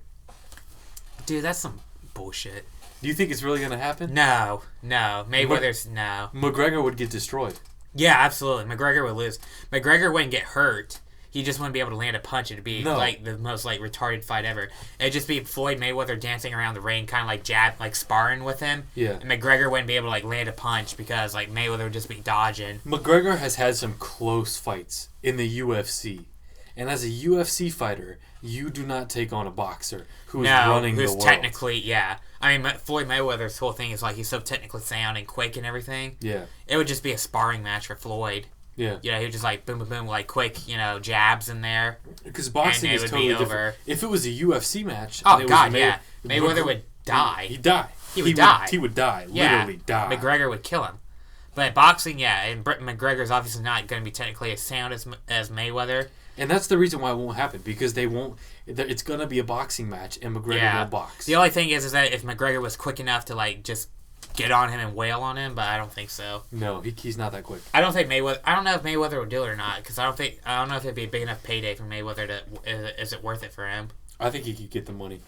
Dude, that's some bullshit. Do you think it's really going to happen? No. Mayweather's no. McGregor would get destroyed. Yeah, absolutely. McGregor would lose. McGregor wouldn't get hurt. He just wouldn't be able to land a punch. It'd be the most retarded fight ever. It'd just be Floyd Mayweather dancing around the ring, kind of sparring with him. Yeah. And McGregor wouldn't be able to land a punch because Mayweather would just be dodging. McGregor has had some close fights in the UFC. And as a UFC fighter, you do not take on a boxer who's running the world. Who's technically, yeah. I mean, Floyd Mayweather's whole thing is he's so technically sound and quick and everything. Yeah. It would just be a sparring match for Floyd. Yeah. You know, he would just boom, boom, boom, quick, jabs in there. Because boxing is totally different. If it was a UFC match, oh god, yeah, Mayweather would die. He'd die. He would die. He would die. Yeah. Literally die. McGregor would kill him. But boxing, yeah, and McGregor's obviously not going to be technically as sound as Mayweather. And that's the reason why it won't happen, because they won't. It's going to be a boxing match, and McGregor will box. The only thing is that if McGregor was quick enough to just get on him and wail on him, but I don't think so. No, he's not that quick. I don't think Mayweather. I don't know if Mayweather would do it or not, because I don't know if it'd be a big enough payday for Mayweather to. Is it worth it for him? I think he could get the money,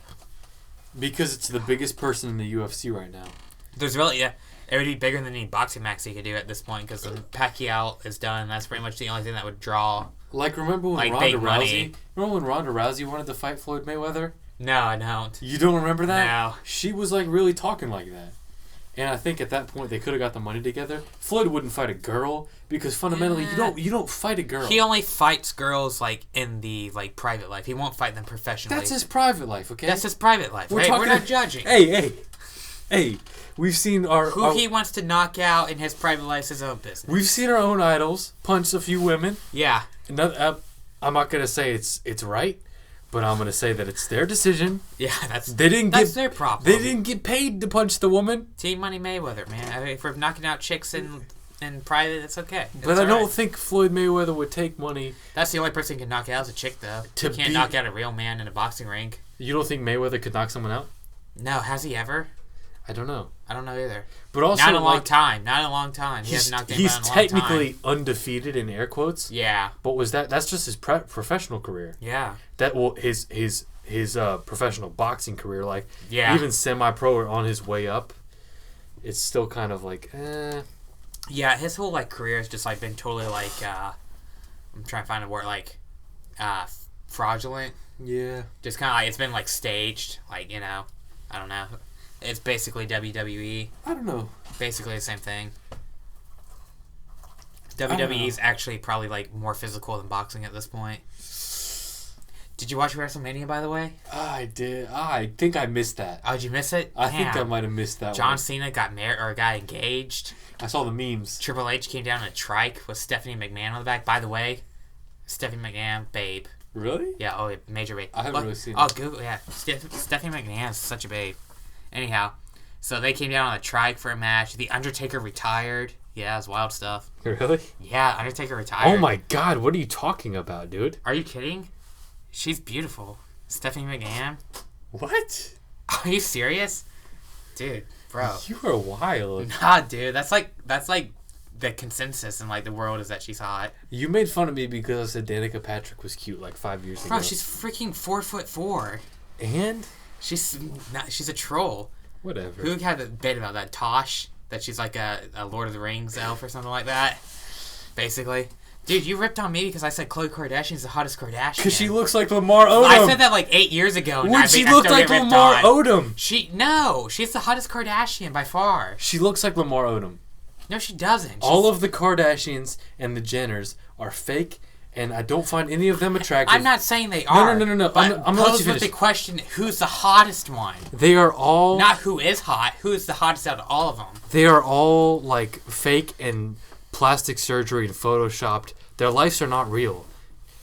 because it's the biggest person in the UFC right now. There's really it would be bigger than any boxing match he could do at this point, because Pacquiao is done. That's pretty much the only thing that would draw. Remember when Ronda Rousey? Remember when Ronda Rousey wanted to fight Floyd Mayweather? No, I don't. You don't remember that? No. She was really talking like that. And I think at that point they could have got the money together. Floyd wouldn't fight a girl because fundamentally you don't fight a girl. He only fights girls in the private life. He won't fight them professionally. That's his private life, okay? That's his private life. We're not judging. Hey. We've seen who he wants to knock out in his private life is his own business. We've seen our own idols punch a few women. Yeah. I'm not gonna say it's right, but I'm gonna say that it's their decision. Yeah, that's their problem. They didn't get paid to punch the woman. Team Money Mayweather, man. I mean, if we're knocking out chicks in private, it's okay. But I don't think Floyd Mayweather would take money. That's the only person who can knock out is a chick, though. You can't knock out a real man in a boxing ring. You don't think Mayweather could knock someone out? No, has he ever? I don't know. I don't know either. But also, not in a long time. Not in a long time. He hasn't knocked anyone out in a long time. He's technically undefeated in air quotes. Yeah. But that's just his professional career. Yeah. His professional boxing career, even semi-pro or on his way up, it's still kind of Yeah, his whole career has just been totally I'm trying to find a word fraudulent. Yeah. Just kind of it's been staged, I don't know. It's basically WWE. I don't know. Basically the same thing. WWE is actually probably like more physical than boxing at this point. Did you watch WrestleMania, by the way? I did. I think I missed that. Oh, did you miss it? I think I might have missed that John one. Cena got married or got engaged. I saw the memes. Triple H came down in a trike with Stephanie McMahon on the back. By the way, Stephanie McMahon, babe. Really? Yeah, oh, major babe. I haven't really seen Oh, it. Google, yeah. Stephanie McMahon is such a babe. Anyhow, so they came down on a trike for a match. The Undertaker retired. Yeah, it's wild stuff. Really? Yeah, Undertaker retired. Oh my God, what are you talking about, dude? Are you kidding? She's beautiful. Stephanie McMahon. What? Are you serious? Dude, bro. You are wild. Nah, dude. That's like the consensus in like the world is that she's hot. You made fun of me because I said Danica Patrick was cute like 5 years ago. Bro, she's freaking 4'4". And? She's a troll. Whatever. Who had the bit about that? Tosh? That she's like a Lord of the Rings elf or something like that? Basically. Dude, you ripped on me because I said Khloe Kardashian's the hottest Kardashian. Because she looks like Lamar Odom. I said that like 8 years ago. When she looked like Lamar Odom. She's the hottest Kardashian by far. She looks like Lamar Odom. No, she doesn't. All of the Kardashians and the Jenners are fake, and I don't find any of them attractive. I'm not saying they are. No. But I'm gonna let you pose with finish. the question, who's the hottest one? They are all... Not who is hot. Who is the hottest out of all of them? They are all, like, fake and plastic surgery and photoshopped. Their lives are not real.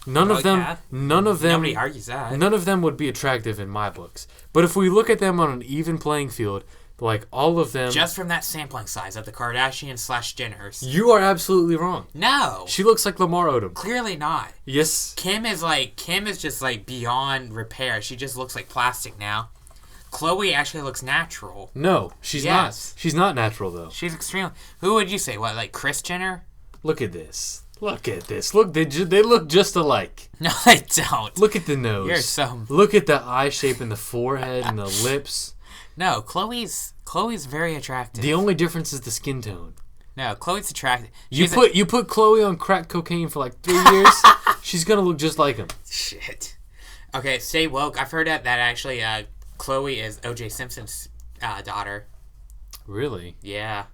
None of them... Nobody argues that. None of them would be attractive in my books. But if we look at them on an even playing field, like, all of them... Just from that sampling size of the Kardashians/Jenners. You are absolutely wrong. No. She looks like Lamar Odom. Clearly not. Yes. Kim is just like beyond repair. She just looks like plastic now. Khloe actually looks natural. No, she's Yes. not. She's not natural, though. She's extremely... Who would you say? What, like Kris Jenner? Look at this. Look at this. Look, they look just alike. No, they don't. Look at the nose. You're so... Look at the eye shape and the forehead and the lips. No, Khloe's very attractive. The only difference is the skin tone. No, Khloe's attractive. You put Khloe on crack cocaine for like 3 years, she's gonna look just like him. Shit. Okay, stay woke. I've heard that actually Khloe is O.J. Simpson's daughter. Really? Yeah.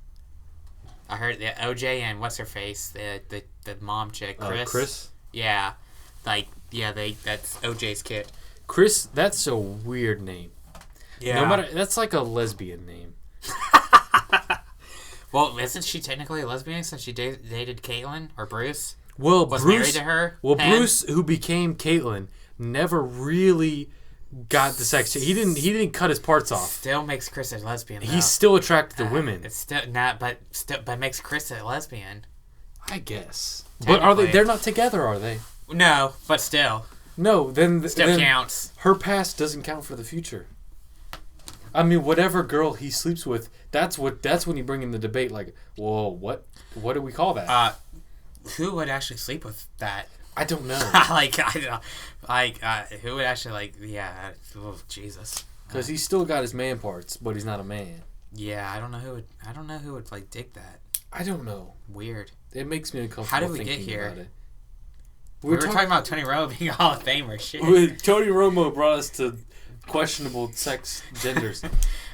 I heard that O.J. and what's her face, the mom chick, Chris. Chris? Yeah, that's O.J.'s kid. Chris, that's a weird name. Yeah. That's like a lesbian name. Well, isn't she technically a lesbian since she dated Caitlyn or Bruce? Well, Was Bruce, married to her? Well, and Bruce, who became Caitlyn, never really got the sex. He didn't cut his parts off. Still makes Chris a lesbian. Though. He's still attracted to women. It's still not, but makes Chris a lesbian. I guess. But are they? They're not together, are they? No, but still. No, then Still counts. Her past doesn't count for the future. I mean, whatever girl he sleeps with, that's when you bring in the debate. Like, well, what do we call that? Who would actually sleep with that? I don't know. Who would actually oh, Jesus. Because he's still got his man parts, but he's not a man. Yeah, I don't know who would like dig that. I don't know. Weird. It makes me uncomfortable. How did we thinking get here? about it. We were talking about Tony Romo being a Hall of Famer. Shit. Tony Romo brought us to questionable sex genders.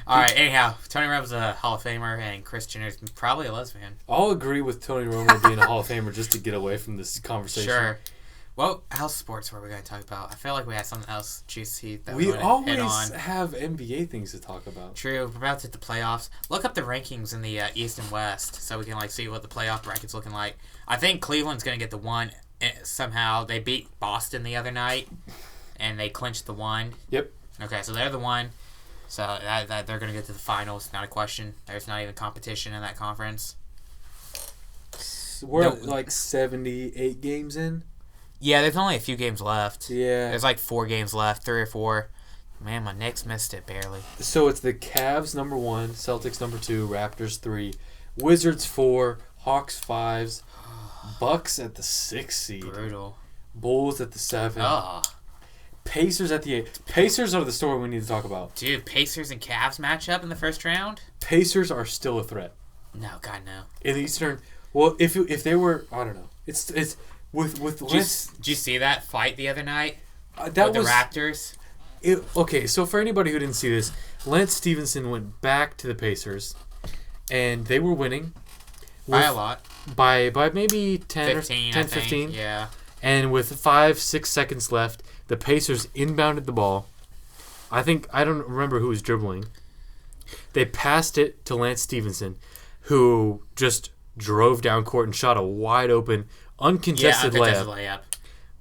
All right. Anyhow, Tony Romo's a Hall of Famer, and Kris Jenner's probably a lesbian. I'll agree with Tony Romo being a Hall of Famer just to get away from this conversation. Sure. Well, house sports were we going to talk about? I feel like we had something else juicy that we hit always on. have NBA things to talk about. True. We're about to hit the playoffs. Look up the rankings in the East and West so we can see what the playoff bracket's looking like. I think Cleveland's going to get the one somehow. They beat Boston the other night, and they clinched the one. Yep. Okay, so they're the one. So that they're going to get to the finals. Not a question. There's not even competition in that conference. We're like 78 games in. Yeah, there's only a few games left. Yeah. There's like 4 games left, 3 or 4. Man, my Knicks missed it barely. So it's the Cavs number 1, Celtics number 2, Raptors 3, Wizards 4, Hawks 5s, Bucks at the 6th seed. Brutal. Bulls at the 7. Oh. Pacers at the 8. Pacers are the story we need to talk about. Dude, Pacers and Cavs match up in the first round? Pacers are still a threat. No, God, no. In the Eastern... Well, if they were... I don't know. It's with Lance... Did you see that fight the other night? That with was... the Raptors? Okay, so for anybody who didn't see this, Lance Stevenson went back to the Pacers, and they were winning. By a lot. by maybe 10 15, or 10, I think. 15. Yeah. And with 5-6 seconds left, the Pacers inbounded the ball. I don't remember who was dribbling. They passed it to Lance Stevenson, who just drove down court and shot a wide open, uncontested layup.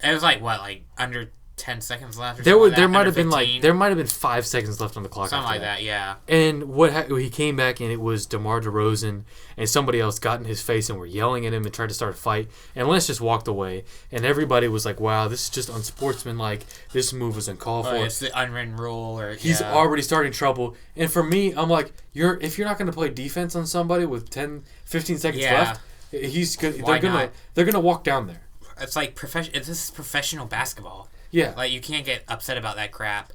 It was under 10 seconds left. Or There might have been 5 seconds left on the clock. Something like that, yeah. And he came back and it was DeMar DeRozan and somebody else got in his face and were yelling at him and tried to start a fight. And Lance just walked away. And everybody was like, "Wow, this is just unsportsmanlike. This move was uncalled for." It's the unwritten rule, He's already starting trouble. And for me, I'm like, if you're not going to play defense on somebody with 10, 15 seconds left, they're gonna walk down there. It's like this is professional basketball. Yeah. Like, you can't get upset about that crap.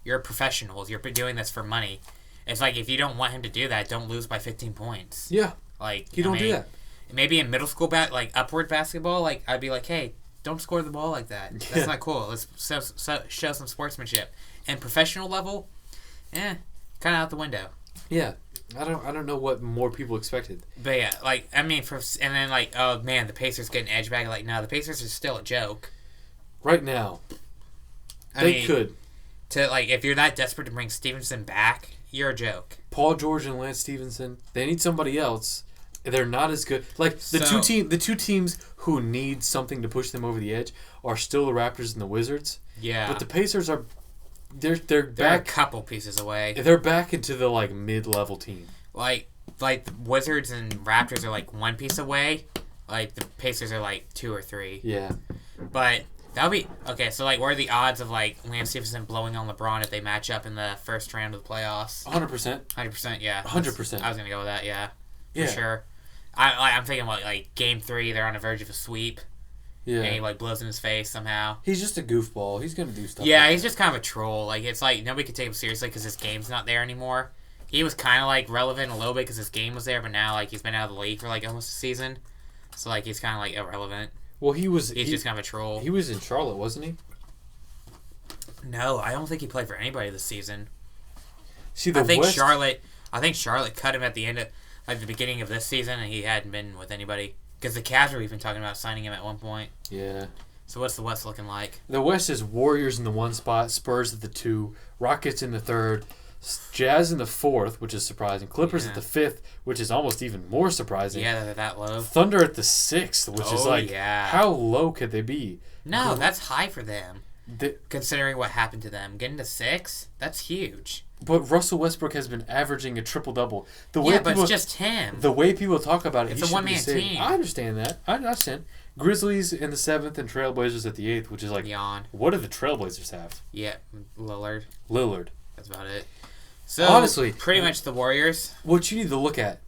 You're professionals. You're doing this for money. It's like, if you don't want him to do that, don't lose by 15 points. Yeah. Like, you don't do that. Maybe in middle school, upward basketball, I'd be like, hey, don't score the ball like that. That's not cool. Let's show some sportsmanship. And professional level, kind of out the window. Yeah. I don't know what more people expected. But yeah, oh man, the Pacers get an edge back. No, the Pacers are still a joke. Right now, they could. If you're that desperate to bring Stevenson back, you're a joke. Paul George and Lance Stevenson, they need somebody else. They're not as good. The two teams who need something to push them over the edge are still the Raptors and the Wizards. Yeah. But the Pacers are, they're back. They're a couple pieces away. They're back into the mid-level team. The Wizards and Raptors are one piece away. The Pacers are 2 or 3. Yeah. But that would be okay. So what are the odds of Lance Stevenson blowing on LeBron if they match up in the first round of the playoffs? 100%. 100%. Yeah. 100%. I was gonna go with that. Yeah. For sure. I'm thinking game 3. They're on the verge of a sweep. Yeah. And he blows in his face somehow. He's just a goofball. He's gonna do stuff. Yeah, he's just kind of a troll. It's nobody could take him seriously because his game's not there anymore. He was kind of relevant a little bit because his game was there, but now he's been out of the league for almost a season, so he's kind of irrelevant. Well, he's just kind of a troll. He was in Charlotte, wasn't he? No, I don't think he played for anybody this season. See, I think Charlotte cut him at the end of the beginning of this season, and he hadn't been with anybody because the Cavs were even talking about signing him at one point. Yeah. So what's the West looking like? The West is Warriors in the 1 spot, Spurs at the 2, Rockets in the 3rd, Jazz in the 4th, which is surprising, Clippers at the 5th, which is almost even more surprising. Yeah, they're that low. Thunder at the 6th, which is how low could they be? No, that's high for them. Considering what happened to them. Getting to 6, that's huge. But Russell Westbrook has been averaging a triple-double. But it's just him. The way people talk about it, it's a one-man team. I understand that. I understand. Grizzlies in the 7th and Trailblazers at the 8th, which is yawn. What do the Trailblazers have? Yeah, Lillard. That's about it. So, honestly, pretty much the Warriors. What you need to look at,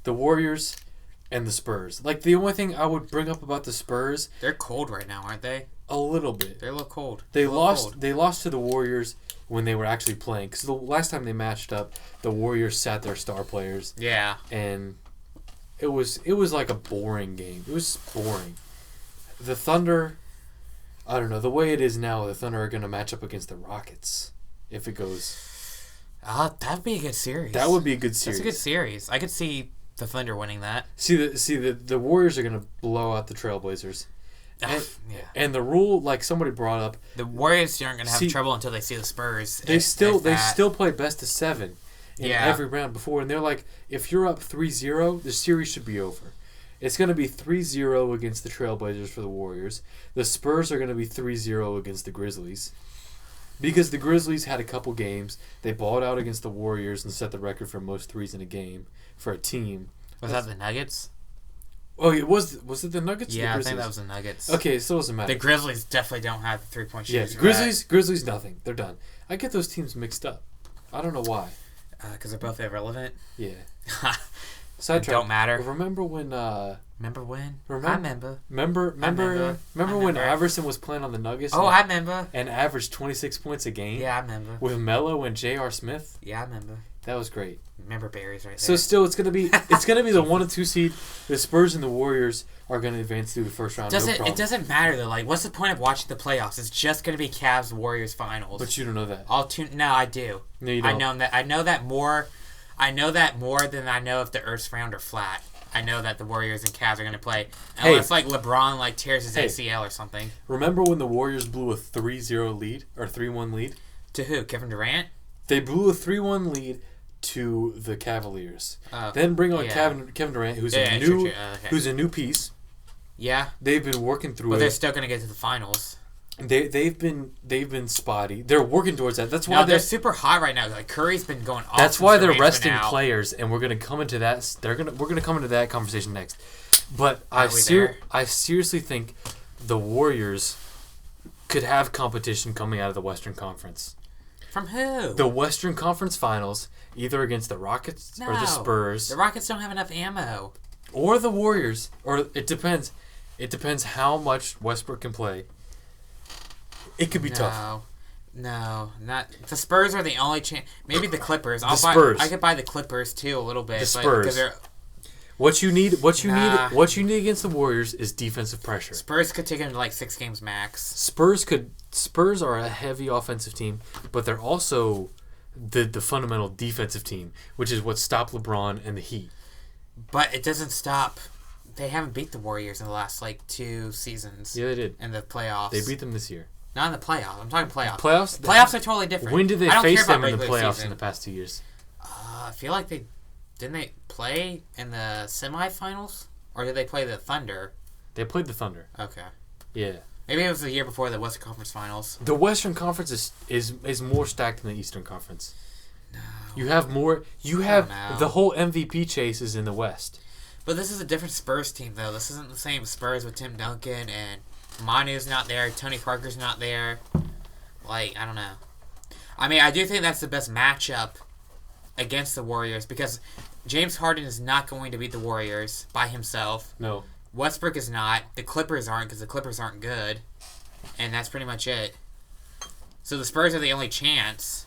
the Warriors and the Spurs. The only thing I would bring up about the Spurs... They're cold right now, aren't they? A little bit. They're a little cold. They lost to the Warriors when they were actually playing. Because the last time they matched up, the Warriors sat their star players. Yeah. And it was like a boring game. It was boring. The Thunder... I don't know. The way it is now, the Thunder are going to match up against the Rockets. If it goes... that'd be a good series. That would be a good series. That's a good series. I could see the Thunder winning that. See the Warriors are gonna blow out the Trailblazers, and the rule somebody brought up, the Warriors aren't gonna have trouble until they see the Spurs. They still play best of 7 in every round before, and they're if you're up 3-0, the series should be over. It's gonna be 3-0 against the Trailblazers for the Warriors. The Spurs are gonna be 3-0 against the Grizzlies. Because the Grizzlies had a couple games, they balled out against the Warriors and set the record for most threes in a game for a team. Was that the Nuggets? Oh, it was it the Nuggets? Yeah, the I think that was the Nuggets. Okay, so it doesn't matter. The Grizzlies definitely don't have the 3-point shooters. Yeah, Grizzlies nothing. They're done. I get those teams mixed up. I don't know why. Because they're both irrelevant. Yeah. Sidetrack. Don't matter. Remember when? Remember when? Remember when Iverson was playing on the Nuggets? Oh, I remember. And averaged 26 points a game. Yeah, I remember. With Melo and J.R. Smith. Yeah, I remember. That was great. Remember Barry's right there. So still, it's gonna be the 1 and 2 seed. The Spurs and the Warriors are gonna advance through the first round. It doesn't matter though. What's the point of watching the playoffs? It's just gonna be Cavs Warriors finals. But you don't know that. No, I do. No, you don't. I know that more. I know that more than I know if the Earth's round or flat. I know that the Warriors and Cavs are going to play. Unless, LeBron, tears his ACL or something. Remember when the Warriors blew a 3-0 lead? Or 3-1 lead? To who? Kevin Durant? They blew a 3-1 lead to the Cavaliers. Then bring on Kevin Durant, who's a new piece. Yeah. They've been working through it. But they're still going to get to the finals. They've been spotty. They're working towards that. That's why they're super hot right now. Curry's been going off. That's why they're resting players, and we're gonna come into that. We're gonna come into that conversation next. But I seriously think the Warriors could have competition coming out of the Western Conference. From who? The Western Conference Finals, either against the Rockets or the Spurs. The Rockets don't have enough ammo. Or the Warriors, or it depends. It depends how much Westbrook can play. It could be tough. No, not the Spurs are the only chance. Maybe the Clippers. Spurs. I could buy the Clippers too a little bit. The Spurs. What you need against the Warriors is defensive pressure. Spurs could take them to 6 games max. Spurs are a heavy offensive team, but they're also the fundamental defensive team, which is what stopped LeBron and the Heat. But it doesn't stop. They haven't beat the Warriors in the last 2 seasons. Yeah, they did. In the playoffs. They beat them this year. Not in the playoffs. I'm talking playoffs. Playoffs are totally different. When did they face them in the playoffs in the past 2 years? I feel like they play in the semifinals, or did they play the Thunder? They played the Thunder. Okay. Yeah. Maybe it was the year before the Western Conference Finals. The Western Conference is more stacked than the Eastern Conference. No. You have more. You have the whole MVP chase is in the West. But this is a different Spurs team, though. This isn't the same Spurs with Tim Duncan and Manu's not there. Tony Parker's not there. I don't know. I mean, I do think that's the best matchup against the Warriors because James Harden is not going to beat the Warriors by himself. No. Westbrook is not. The Clippers aren't because the Clippers aren't good. And that's pretty much it. So the Spurs are the only chance.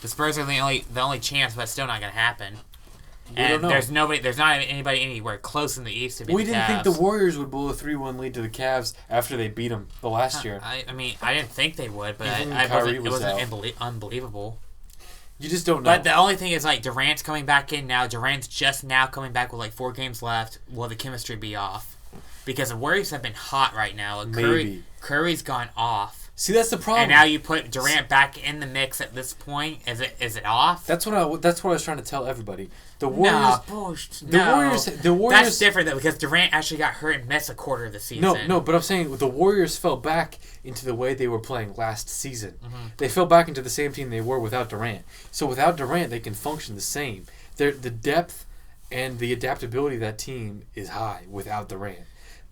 The Spurs are the only chance, but it's still not going to happen. And there's not anybody anywhere close in the East to beat the Cavs. We didn't think the Warriors would blow a 3-1 lead to the Cavs after they beat them the last year. I mean, I didn't think they would, but it wasn't unbelievable. You just don't know. But the only thing is, Durant's coming back in now. Durant's just now coming back with 4 games left. Will the chemistry be off? Because the Warriors have been hot right now. Curry's gone off. See, that's the problem. And now you put Durant back in the mix at this point. Is it off? That's what I was trying to tell everybody. The Warriors. The Warriors. That's different though because Durant actually got hurt and missed a quarter of the season. No, but I'm saying the Warriors fell back into the way they were playing last season. Mm-hmm. They fell back into the same team they were without Durant. So without Durant, they can function the same. The depth and the adaptability of that team is high without Durant.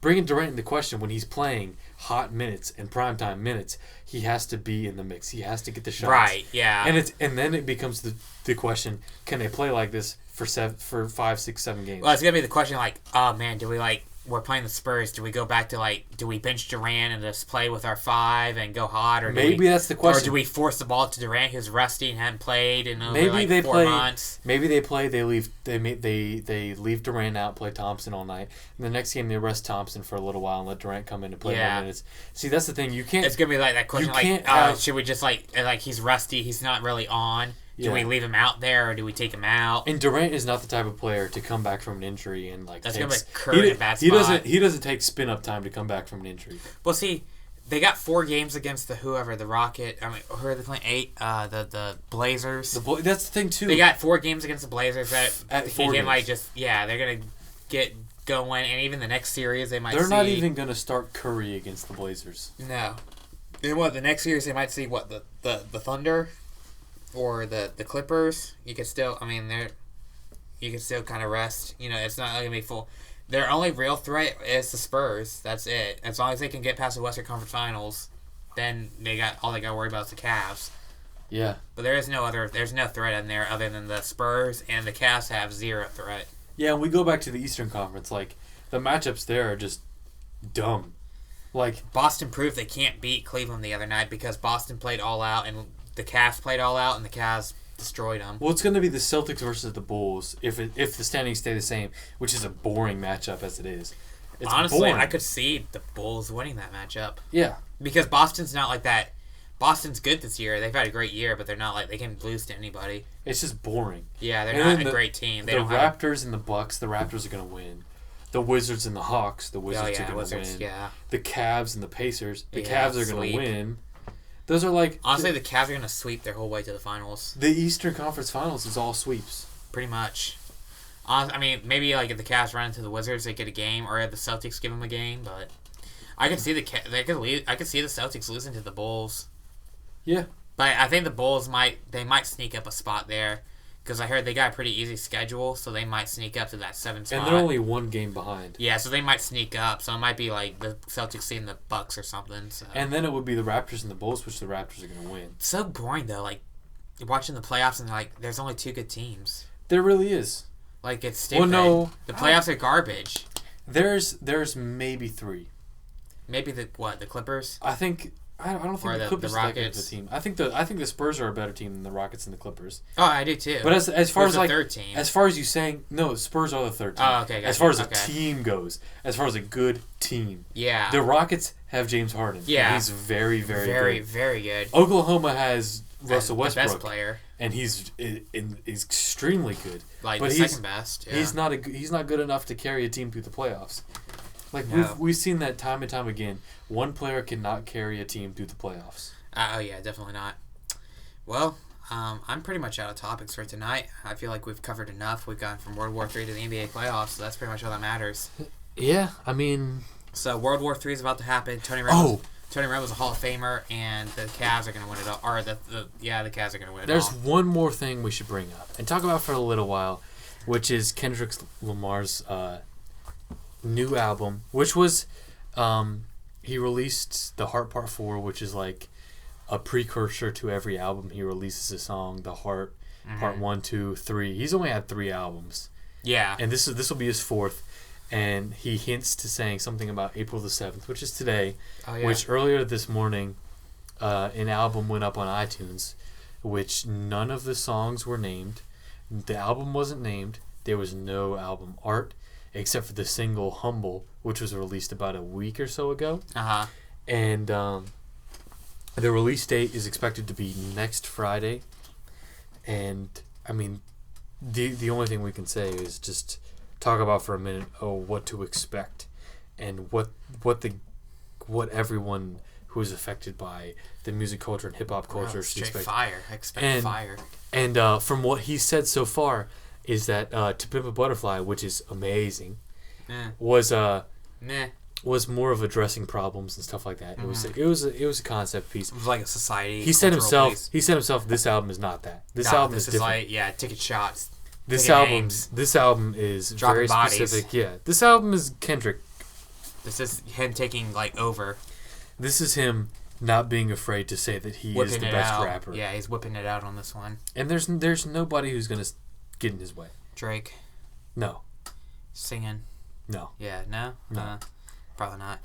Bringing Durant into question when he's playing hot minutes and primetime minutes, he has to be in the mix. He has to get the shots. Right, yeah. And then it becomes the question, can they play like this for 5, 6, 7 games? Well, it's going to be the question oh man, do we we're playing the Spurs, do we go back to do we bench Durant and just play with our 5 and go hot? Or maybe that's the question. Or do we force the ball to Durant who's rusty and hadn't played in over maybe 4 months? Maybe they leave Durant out, play Thompson all night. And the next game they rest Thompson for a little while and let Durant come in and play more minutes. See, that's the thing. You can't. It's gonna be that question. Should we just he's rusty, he's not really on. Do we leave him out there or do we take him out? And Durant is not the type of player to come back from an injury and that's gonna be Curry in a bad spot. He doesn't take spin up time to come back from an injury. Well, see, they got 4 games against the Rocket. I mean, who are they playing? 8. The Blazers. That's the thing too. They got 4 games against the Blazers that at 4 games. they're gonna get going, and even the next series they might. They're not even gonna start Curry against the Blazers. No. Then the next series they might see the Thunder. Or the Clippers, you could still kind of rest. It's not going to be full. Their only real threat is the Spurs. That's it. As long as they can get past the Western Conference Finals, then all they got to worry about is the Cavs. Yeah. But there's no threat in there other than the Spurs, and the Cavs have 0 threat. Yeah, and we go back to the Eastern Conference. The matchups there are just dumb. Boston proved they can't beat Cleveland the other night because Boston played all out and the Cavs played all out, and the Cavs destroyed them. Well, it's going to be the Celtics versus the Bulls if the standings stay the same, which is a boring matchup as it is. It's honestly boring. I could see the Bulls winning that matchup. Yeah. Because Boston's not like that. Boston's good this year. They've had a great year, but they're not like they can lose to anybody. It's just boring. Yeah, they're not a great team. The Raptors and the Bucks, the Raptors are going to win. The Wizards and the Hawks, the Wizards are going to win. Yeah. The Cavs and the Pacers, the Cavs are going to win. Those are like... Honestly, the Cavs are going to sweep their whole way to the finals. The Eastern Conference Finals is all sweeps. Pretty much. I mean, maybe like if the Cavs run into the Wizards, they get a game, or if the Celtics give them a game, but I could see I could see the Celtics losing to the Bulls. Yeah. But I think the Bulls might sneak up a spot there, because I heard they got a pretty easy schedule, so they might sneak up to that 7th spot. And they're only one game behind. Yeah, so they might sneak up. So it might be like the Celtics seeing the Bucks or something. So. And then it would be the Raptors and the Bulls, which the Raptors are going to win. It's so boring though. Like you're watching the playoffs and like there's only 2 good teams. There really is. Like it's stupid. Well, no, the playoffs are garbage. There's maybe 3. Maybe the Clippers. I don't think the Clippers are that good of a team. I think the Spurs are a better team than the Rockets and the Clippers. Oh, I do too. But as far as the like third team. As far as you saying no, Spurs are the third team. Oh, okay. As far as a team goes, as far as a good team. Yeah. The Rockets have James Harden. Yeah. He's very, very good. Very, very good. Oklahoma has Russell Westbrook. The best player. And he's extremely good. Like but the second best. Yeah. He's not good enough to carry a team through the playoffs. Like no. we've seen that time and time again. One player cannot carry a team through the playoffs. Oh yeah, definitely not. Well, I'm pretty much out of topics for tonight. I feel like we've covered enough. We've gone from World War III to the NBA playoffs, so that's pretty much all that matters. Yeah, I mean... So World War III is about to happen. Tony Romo's a Hall of Famer, and the Cavs are going to win it all. Or the Cavs are going to win it all. There's one more thing we should bring up and talk about for a little while, which is Kendrick Lamar's new album, which was... he released The Heart Part 4, which is like a precursor to every album he releases a song. The Heart Part 1, 2, 3. He's only had 3 albums. Yeah. And this will be his 4th. And he hints to saying something about April the 7th, which is today. Oh, yeah. Which earlier this morning, an album went up on iTunes, which none of the songs were named. The album wasn't named. There was no album art, except for the single Humble, which was released about a week or so ago. Uh-huh. And the release date is expected to be next Friday. And, I mean, the only thing we can say is just talk about for a minute, what to expect and what everyone who is affected by the music culture and hip-hop culture should expect. Fire. Expect fire. And from what he said so far is that To Pimp a Butterfly, which is amazing, was more of addressing problems and stuff like that. Mm-hmm. It was a concept piece. It was like a society. He said himself this album is not that. This album is different. Like taking shots. This album is dropping very specific. Bodies. Yeah. This album is Kendrick. This is him taking over. This is him not being afraid to say that he is the best rapper. Yeah, he's whipping it out on this one. And there's nobody who's gonna get in his way. Drake. No. Singing. No. Yeah. No. Probably not.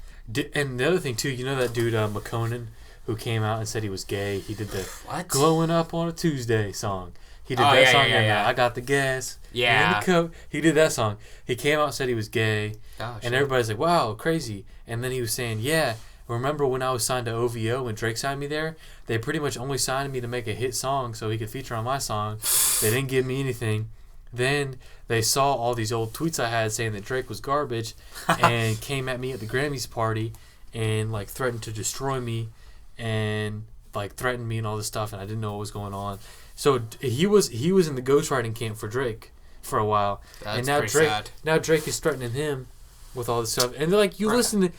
And the other thing too, you know that dude McConan who came out and said he was gay. He did the what? "Glowing Up on a Tuesday" song. He did that song. Yeah. I got the gas. Yeah. In the coat. He did that song. He came out and said he was gay. Oh, and everybody's like, "Wow, crazy." And then he was saying, "Yeah, remember when I was signed to OVO when Drake signed me there? They pretty much only signed me to make a hit song so he could feature on my song. They didn't give me anything. Then they saw all these old tweets I had saying that Drake was garbage and came at me at the Grammys party and threatened to destroy me and threatened me and all this stuff, and I didn't know what was going on." So he was in the ghostwriting camp for Drake for a while. That's and now pretty Drake sad. Now Drake is threatening him with all this stuff. And they're like, you listen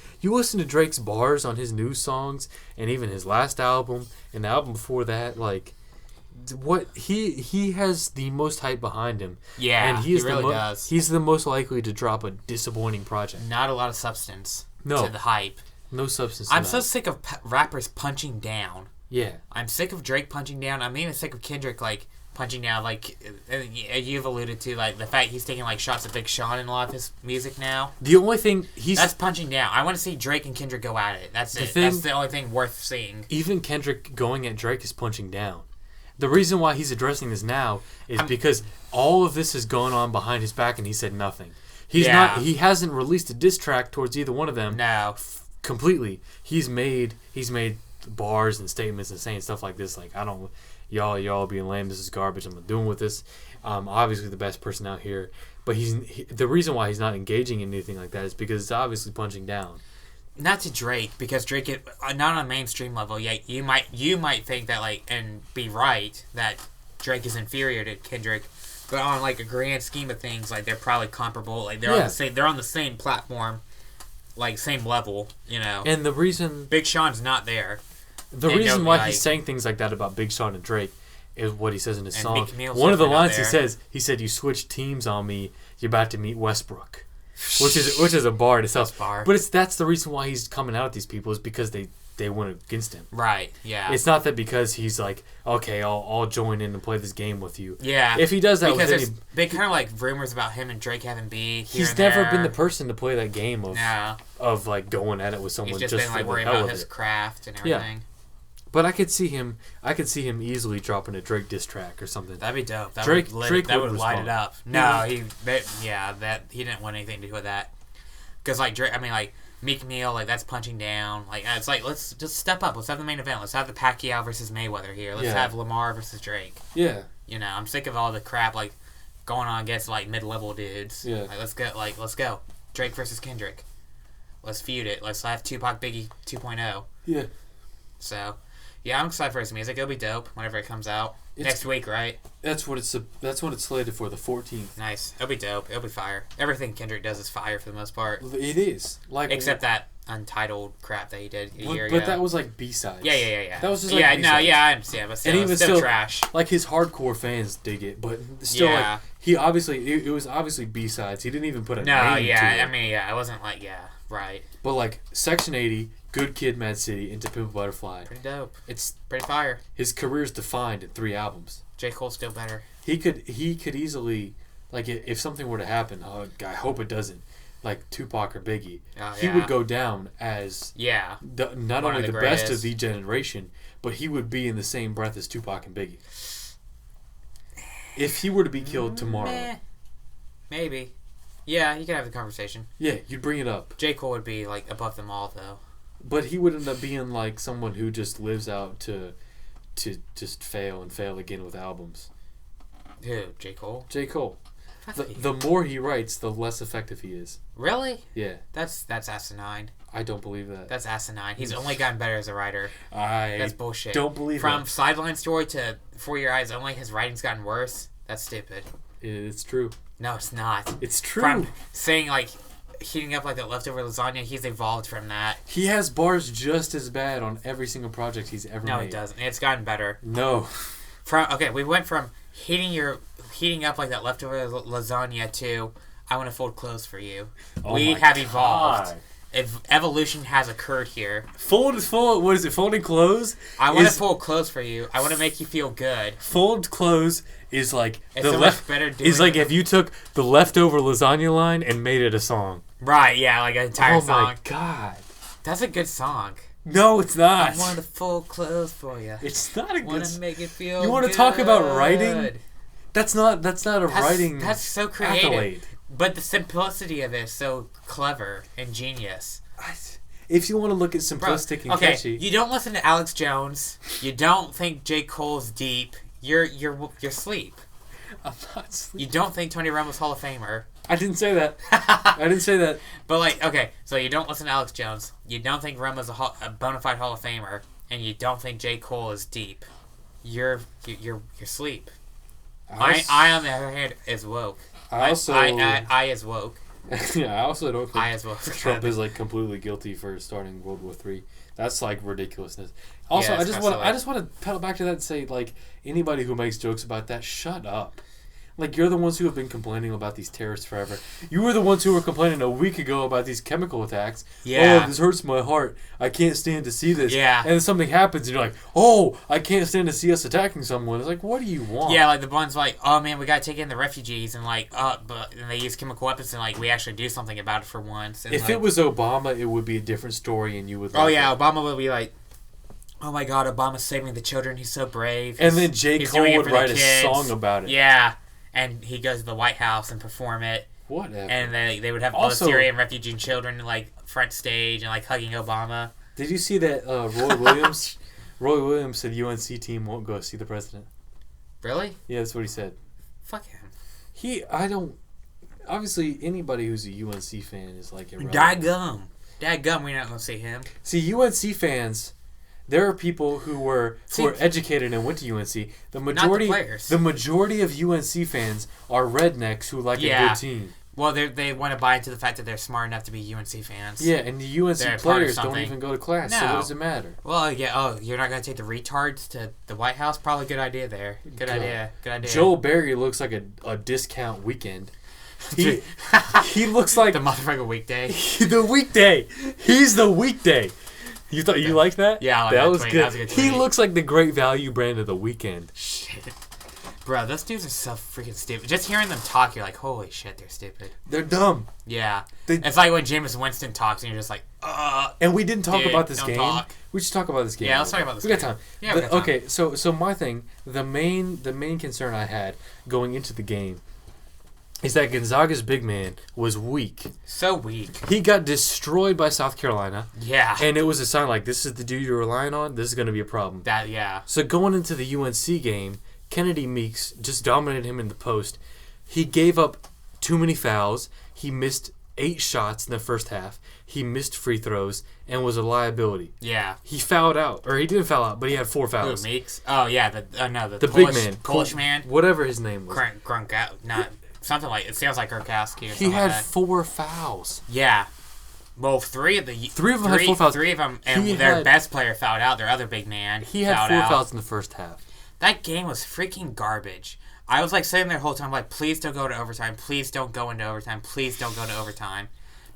to Drake's bars on his new songs and even his last album and the album before that, what he has the most hype behind him. Yeah, and he really does. He's the most likely to drop a disappointing project. Not a lot of substance to the hype. No substance. I'm so sick of rappers punching down. Yeah. I'm sick of Drake punching down. I'm even sick of Kendrick punching down. You've alluded to the fact he's taking shots at Big Sean in a lot of his music now. The only thing that's punching down. I want to see Drake and Kendrick go at it. That's it. That's the only thing worth seeing. Even Kendrick going at Drake is punching down. The reason why he's addressing this now is because all of this has gone on behind his back and he said nothing. He hasn't released a diss track towards either one of them. No. Completely. He's made bars and statements and saying stuff like this, like, I don't, y'all being lame, this is garbage, I'm not doing with this. Obviously the best person out here, but the reason why he's not engaging in anything like that is because it's obviously punching down. Not to Drake, because Drake is not on a mainstream level. Yeah, you might think that, like, and be right that Drake is inferior to Kendrick, but on, like, a grand scheme of things, like, they're probably comparable. Like, they're on the same platform, like, same level, you know. And the reason Big Sean's not there. The reason why he's saying things like that about Big Sean and Drake is what he says in his song. One of the lines he said, "You switched teams on me. You're about to meet Westbrook," which is a bar in itself. But that's the reason why he's coming out at these people is because they went against him. Right. Yeah. It's not that because he's like, okay, I'll join in and play this game with you. Yeah. If he does that, because there's big kind of like rumors about him and Drake having beef. He's never been the person to play that game of like going at it with someone. He's just been like worrying about his craft and everything. Yeah. But I could see him easily dropping a Drake diss track or something. That'd be dope. Drake would light it up. No, he didn't want anything to do with that. Because like Drake, I mean like Meek Mill, like that's punching down. Like it's like let's just step up. Let's have the main event. Let's have the Pacquiao versus Mayweather here. Let's have Lamar versus Drake. Yeah. You know, I'm sick of all the crap like going on against like mid-level dudes. Yeah. Like let's go. Drake versus Kendrick. Let's feud it. Let's have Tupac Biggie 2.0. Yeah. So. Yeah, I'm excited for his music. It'll be dope whenever it comes out. Next week, right? That's what it's slated for, the 14th. Nice. It'll be dope. It'll be fire. Everything Kendrick does is fire for the most part. It is. Except that Untitled crap that he did a year ago. But that was like B-sides. Yeah. That was just like B-sides. I understand. But still trash. Like his hardcore fans dig it, but still like he obviously it was obviously B-sides. He didn't even put a name to it. I mean, it wasn't like right. But like Section 80, Good Kid, Mad City, and To Pimp a Butterfly. Pretty dope. It's pretty fire. His career's defined in 3 albums. J. Cole's still better. He could easily, like, if something were to happen, I hope it doesn't, like Tupac or Biggie, he would go down as not only the best of the generation, but he would be in the same breath as Tupac and Biggie. If he were to be killed tomorrow. Maybe. Yeah, you could have the conversation. Yeah, you'd bring it up. J. Cole would be, like, above them all, though. But he would end up being, like, someone who just lives out to just fail and fail again with albums. Who? J. Cole? J. Cole. The more he writes, the less effective he is. Really? Yeah. That's asinine. I don't believe that. That's asinine. He's only gotten better as a writer. That's bullshit. Don't believe From Sideline Story to For Your Eyes Only, his writing's gotten worse. That's stupid. It's true. No, it's not. It's true. From saying, like, heating up like that leftover lasagna, he's evolved from that. He has bars just as bad on every single project he's ever made. No, he doesn't. It's gotten better. No. We went from heating up like that leftover lasagna to I want to fold clothes for you. We have evolved. Evolution has occurred here. What is it? Folding clothes? I want to fold clothes for you. I want to make you feel good. Fold clothes is like better. Is like if you took the leftover lasagna line and made it a song. Right? Yeah, like an entire song. Oh my god, that's a good song. No, it's not. I want to fold clothes for you. It's not a good. Want to make it feel. You want to talk about writing? That's not a writing. That's so creative. Accolade. But the simplicity of it is so clever and genius. If you want to look at simplistic and catchy, you don't listen to Alex Jones. You don't think J. Cole's deep. You're asleep. I'm not sleeping. You don't think Tony Romo's Hall of Famer. I didn't say that. But like, okay, so you don't listen to Alex Jones. You don't think Romo's a bona fide Hall of Famer, and you don't think J. Cole is deep. You're asleep. I on the other hand is woke. I is woke. Yeah, I also don't think I as well. Trump is like completely guilty for starting World War III. That's like ridiculousness. Also, yeah, I just want to pedal back to that and say, like, anybody who makes jokes about that, shut up. Like, you're the ones who have been complaining about these terrorists forever. You were the ones who were complaining a week ago about these chemical attacks. Yeah. Oh, this hurts my heart. I can't stand to see this. Yeah. And then something happens and you're like, oh, I can't stand to see us attacking someone. It's like, what do you want? Yeah, like the ones like, oh man, we gotta take in the refugees, and like, but and they use chemical weapons, and like we actually do something about it for once. And, if like, it was Obama, it would be a different story, and you would. Oh yeah, Obama would be like, oh my God, Obama's saving the children. He's so brave. And then J. Cole would write a song about it. Yeah, and he goes to the White House and perform it. Whatever. And they would have all the Syrian refugee children like front stage and like hugging Obama. Did you see that Roy Williams? Roy Williams said UNC team won't go see the president. Really? Yeah, that's what he said. Fuck him. Obviously, anybody who's a UNC fan is like irrelevant. Dadgum, we're not going to see him. See, UNC fans, there are people who were educated and went to UNC. The majority, not the players. The majority of UNC fans are rednecks who like a good team. Well, they want to buy into the fact that they're smart enough to be UNC fans. Yeah, and the UNC players don't even go to class, so what does it matter? Well, yeah, you're not going to take the retards to the White House? Probably a good idea there. Good idea. Joel Berry looks like a discount weekend. He looks like... the motherfucking weekday. The weekday. He's the weekday. You thought you liked that? Yeah, I like that was tweet. good. That was a good tweet. He looks like the Great Value brand of the weekend. Shit. Bro, those dudes are so freaking stupid. Just hearing them talk, you're like, holy shit, they're stupid. They're dumb. Yeah. It's like when Jameis Winston talks and you're just like, And we didn't talk about this game. Talk. We should talk about this game. Yeah, let's talk about this game. We got time. Yeah, we got time. Okay, so my thing, the main concern I had going into the game is that Gonzaga's big man was weak. So weak. He got destroyed by South Carolina. Yeah. And it was a sign like, this is the dude you're relying on. This is going to be a problem. So going into the UNC game, Kennedy Meeks just dominated him in the post. He gave up too many fouls. He missed 8 shots in the first half. He missed free throws and was a liability. Yeah. He fouled out. Or he didn't foul out, but he had 4 fouls. Who, Meeks? Oh, yeah. The Polish, big man. Polish man? Whatever his name was. Something like... It sounds like Gronkowski or something He had like that. 4 fouls. Yeah. Well, three of them had 4 fouls. 3 of them, and their best player fouled out. Their other big man He had 4 fouls in the first half. That game was freaking garbage. I was like sitting there the whole time like, please don't go to overtime. Please don't go into overtime. Please don't go to overtime.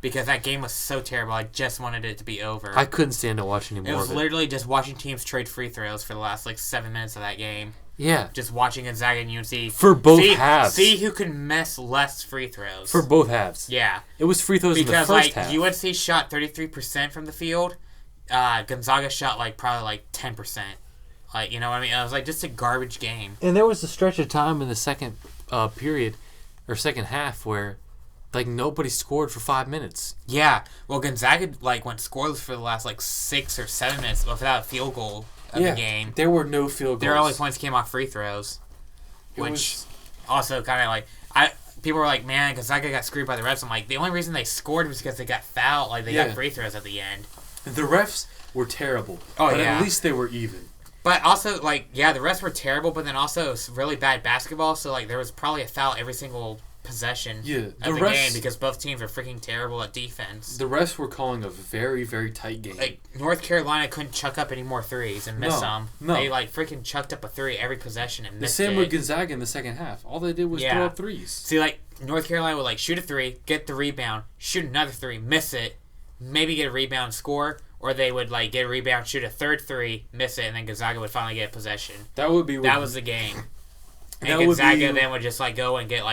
Because that game was so terrible. I just wanted it to be over. I couldn't stand to watch anymore. It was literally just watching teams trade free throws for the last 7 minutes of that game. Yeah. Just watching Gonzaga and UNC. For both halves. See who can miss less free throws. For both halves. Yeah. It was free throws in the first half. Because UNC shot 33% from the field. Gonzaga shot probably 10%. You know what I mean? I was like, just a garbage game. And there was a stretch of time in the second period, or second half, where nobody scored for 5 minutes. Yeah. Well, Gonzaga went scoreless for the last 6 or 7 minutes without a field goal of the game. There were no field goals. Their only points came off free throws. Which also kind of people were like, man, Gonzaga got screwed by the refs. I'm like, the only reason they scored was because they got fouled. They got free throws at the end. The refs were terrible. Oh, but yeah. At least they were even. But also, the refs were terrible, but then also it was really bad basketball, so, there was probably a foul every single possession of the game because both teams are freaking terrible at defense. The refs were calling a very, very tight game. North Carolina couldn't chuck up any more threes and miss some. No. They, freaking chucked up a 3 every possession and missed it. The same with Gonzaga in the second half. All they did was throw up threes. See, North Carolina would, shoot a 3, get the rebound, shoot another 3, miss it, maybe get a rebound, score. Or they would get a rebound, shoot a third 3, miss it, and then Gonzaga would finally get possession. That was the game. And Gonzaga then would just go and get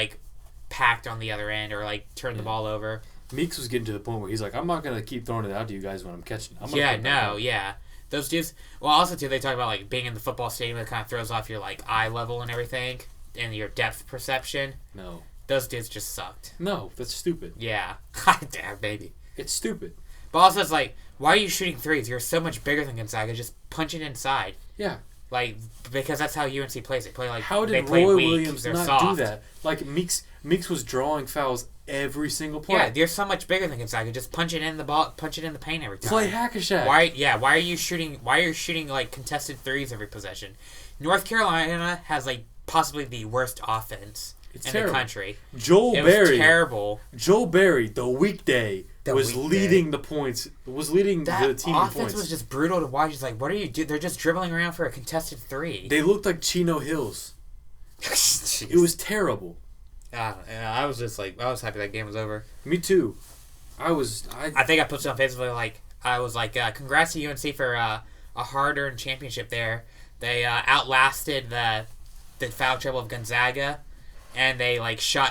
packed on the other end or turn the ball over. Meeks was getting to the point where he's like, I'm not gonna keep throwing it out to you guys when I'm catching it. Those dudes. Well, also too, they talk about being in the football stadium. That kind of throws off your eye level and everything, and your depth perception. No, those dudes just sucked. No, that's stupid. Yeah, damn baby, it's stupid. But also, it's why are you shooting threes? You're so much bigger than Gonzaga. Just punch it inside. Yeah. Because that's how UNC plays. They play how did Roy Williams not do that? Meeks was drawing fouls every single play. Yeah, you're so much bigger than Gonzaga. Just punch it in the ball, punch it in the paint every time. Play hack-a-shack. Why are you shooting contested threes every possession? North Carolina has possibly the worst offense in the country. Joel Berry. Was terrible. Joel Berry, the weekday. Leading the points. Was leading the team in points. That offense was just brutal to watch. It's what are you doing? They're just dribbling around for a contested 3. They looked like Chino Hills. It was terrible. I was just I was happy that game was over. Me too. I think I put something on Facebook I was congrats to UNC for a hard-earned championship there. They outlasted the foul trouble of Gonzaga. And they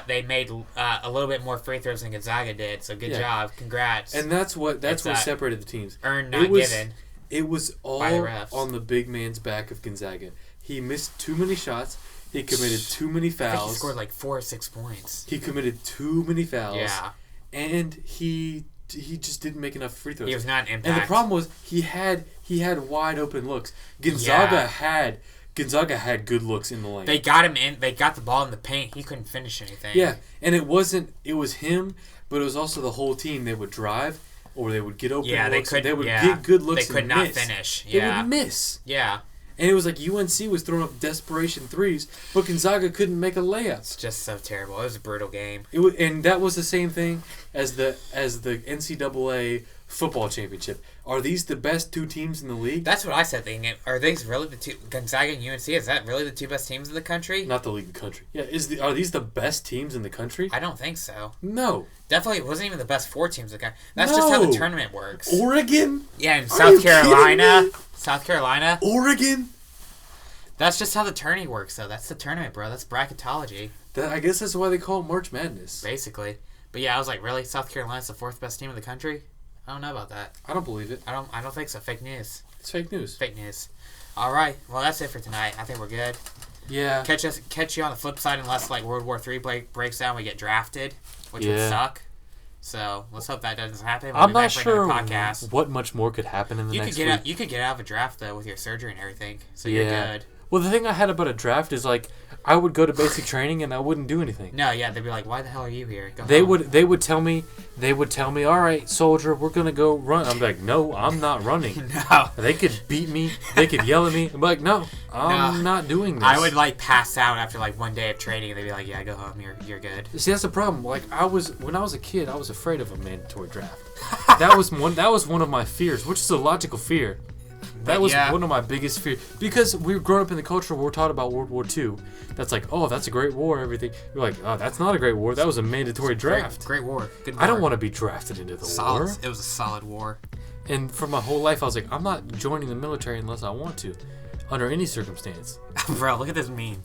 they made a little bit more free throws than Gonzaga did. So good job, congrats. And that's what separated the teams. Earned, not given. It was all on the big man's back of Gonzaga. He missed too many shots. He committed too many fouls. I think he scored 4 or 6 points. He committed too many fouls. Yeah. And he just didn't make enough free throws. He was not an impact. And the problem was he had wide open looks. Gonzaga had good looks in the lane. They got him in. They got the ball in the paint. He couldn't finish anything. Yeah, and it was him, but it was also the whole team. They would drive or they would get open. Yeah, looks, they would yeah. get good looks. They could and not miss. finish. They Yeah, would miss. yeah. And it was like UNC was throwing up desperation threes, but Gonzaga couldn't make a layup. It's just so terrible. It was a brutal game. And that was the same thing as the NCAA football championship. Are these the best two teams in the league? That's what I said. Thinking, are these really the two? Gonzaga and UNC, is that really the two best teams in the country? Not the league in the country. Yeah, are these the best teams in the country? I don't think so. No. Definitely, it wasn't even the best 4 teams in the country. That's just how the tournament works. Oregon? Yeah, in Are South you kidding Carolina. me? South Carolina. Oregon? That's just how the tourney works, though. That's the tournament, bro. That's bracketology, I guess that's why they call it March Madness. basically. But yeah, I was like, really? South Carolina's the 4th best team in the country? I don't know about that. I don't believe it. I don't think so. Fake news. It's fake news. Fake news. All right. Well, that's it for tonight. I think we're good. Yeah. Catch you on the flip side, unless like World War III breaks down, we get drafted, which would suck. So let's hope that doesn't happen. We'll I'm be not back for sure another podcast. what much more could happen in the next week. You could get out of a draft though with your surgery and everything, so you're good. Well, the thing I had about a draft is like I would go to basic training and I wouldn't do anything. No, yeah, they'd be like, "Why the hell are you here?" They would tell me, "All right, soldier, we're gonna go run." I'm like, "No, I'm not running." No. They could beat me. They could yell at me. I'm like, "No, I'm not doing this." I would like pass out after like one day of training, and they'd be like, "Yeah, go home. You're good." See, that's the problem. Like when I was a kid, I was afraid of a mandatory draft. That was one of my fears, which is a logical fear. That was one of my biggest fears. Because we were growing up in the culture where we're taught about World War II. That's like, oh, that's a great war, everything. You're like, oh, that's not a great war. That was a mandatory draft. Great war. Good war. I don't want to be drafted into the war. It was a solid war. And for my whole life, I was like, I'm not joining the military unless I want to, under any circumstance. Bro, look at this meme.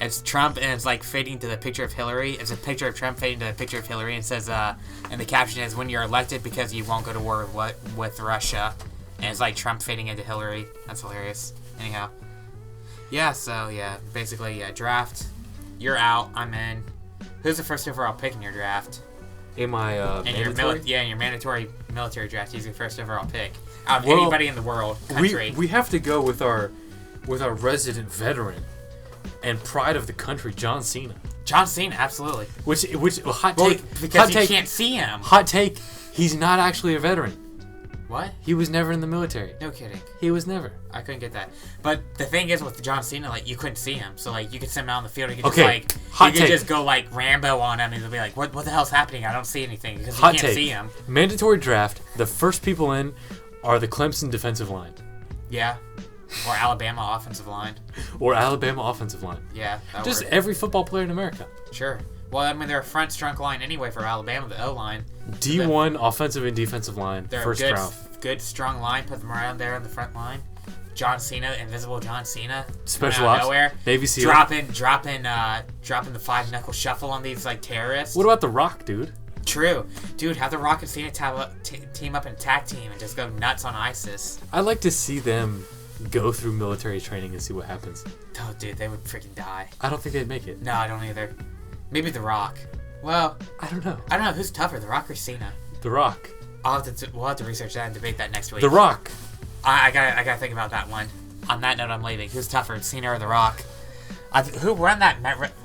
It's Trump, and it's like fading to the picture of Hillary. It's a picture of Trump fading to the picture of Hillary, and it says, and the caption is, "When you're elected because you won't go to war with Russia." And it's like Trump fading into Hillary. That's hilarious. Anyhow. Yeah, so, yeah. Basically, draft. You're out. I'm in. Who's the first overall pick in your draft? In my mandatory? In your mandatory military draft, he's your first overall pick. Out of anybody in the world, country. We have to go with our resident veteran and pride of the country, John Cena. John Cena, absolutely. Which hot take. Because you can't see him. Hot take, he's not actually a veteran. What? He was never in the military. No kidding. He was never. I couldn't get that. But the thing is with John Cena, like, you couldn't see him. So, like, you could send him out on the field. You could just go, like, Rambo on him. And they'll be like, what the hell's happening? I don't see anything. Because you can't see him. Mandatory draft. The first people in are the Clemson defensive line. Yeah. Or Alabama offensive line. Yeah. Just work. Every football player in America. Sure. Well, I mean, they're a front strong line anyway for Alabama, the O-line. D1 offensive and defensive line. They're first round. Good, strong line. Put them around there on the front line. John Cena, invisible John Cena. Special ops. Nowhere. Navy SEAL. Dropping the 5-knuckle shuffle on these, like, terrorists. What about The Rock, dude? True. Dude, have The Rock and Cena team up in a tag team and just go nuts on ISIS. I'd like to see them go through military training and see what happens. Oh, dude, they would freaking die. I don't think they'd make it. No, I don't either. Maybe The Rock. Well, I don't know. Who's tougher, The Rock or Cena. The Rock. We'll have to research that and debate that next week. The Rock. I gotta think about that one. On that note, I'm leaving. Who's tougher, Cena or The Rock? Who won that?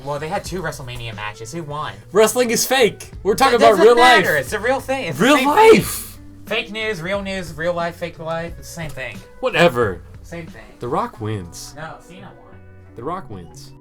Well, they had 2 WrestleMania matches. Who won? Wrestling is fake. We're talking about real life. It's a real thing. It's real life. Fake news, real life, fake life. It's the same thing. Whatever. Same thing. The Rock wins. No, Cena won. The Rock wins.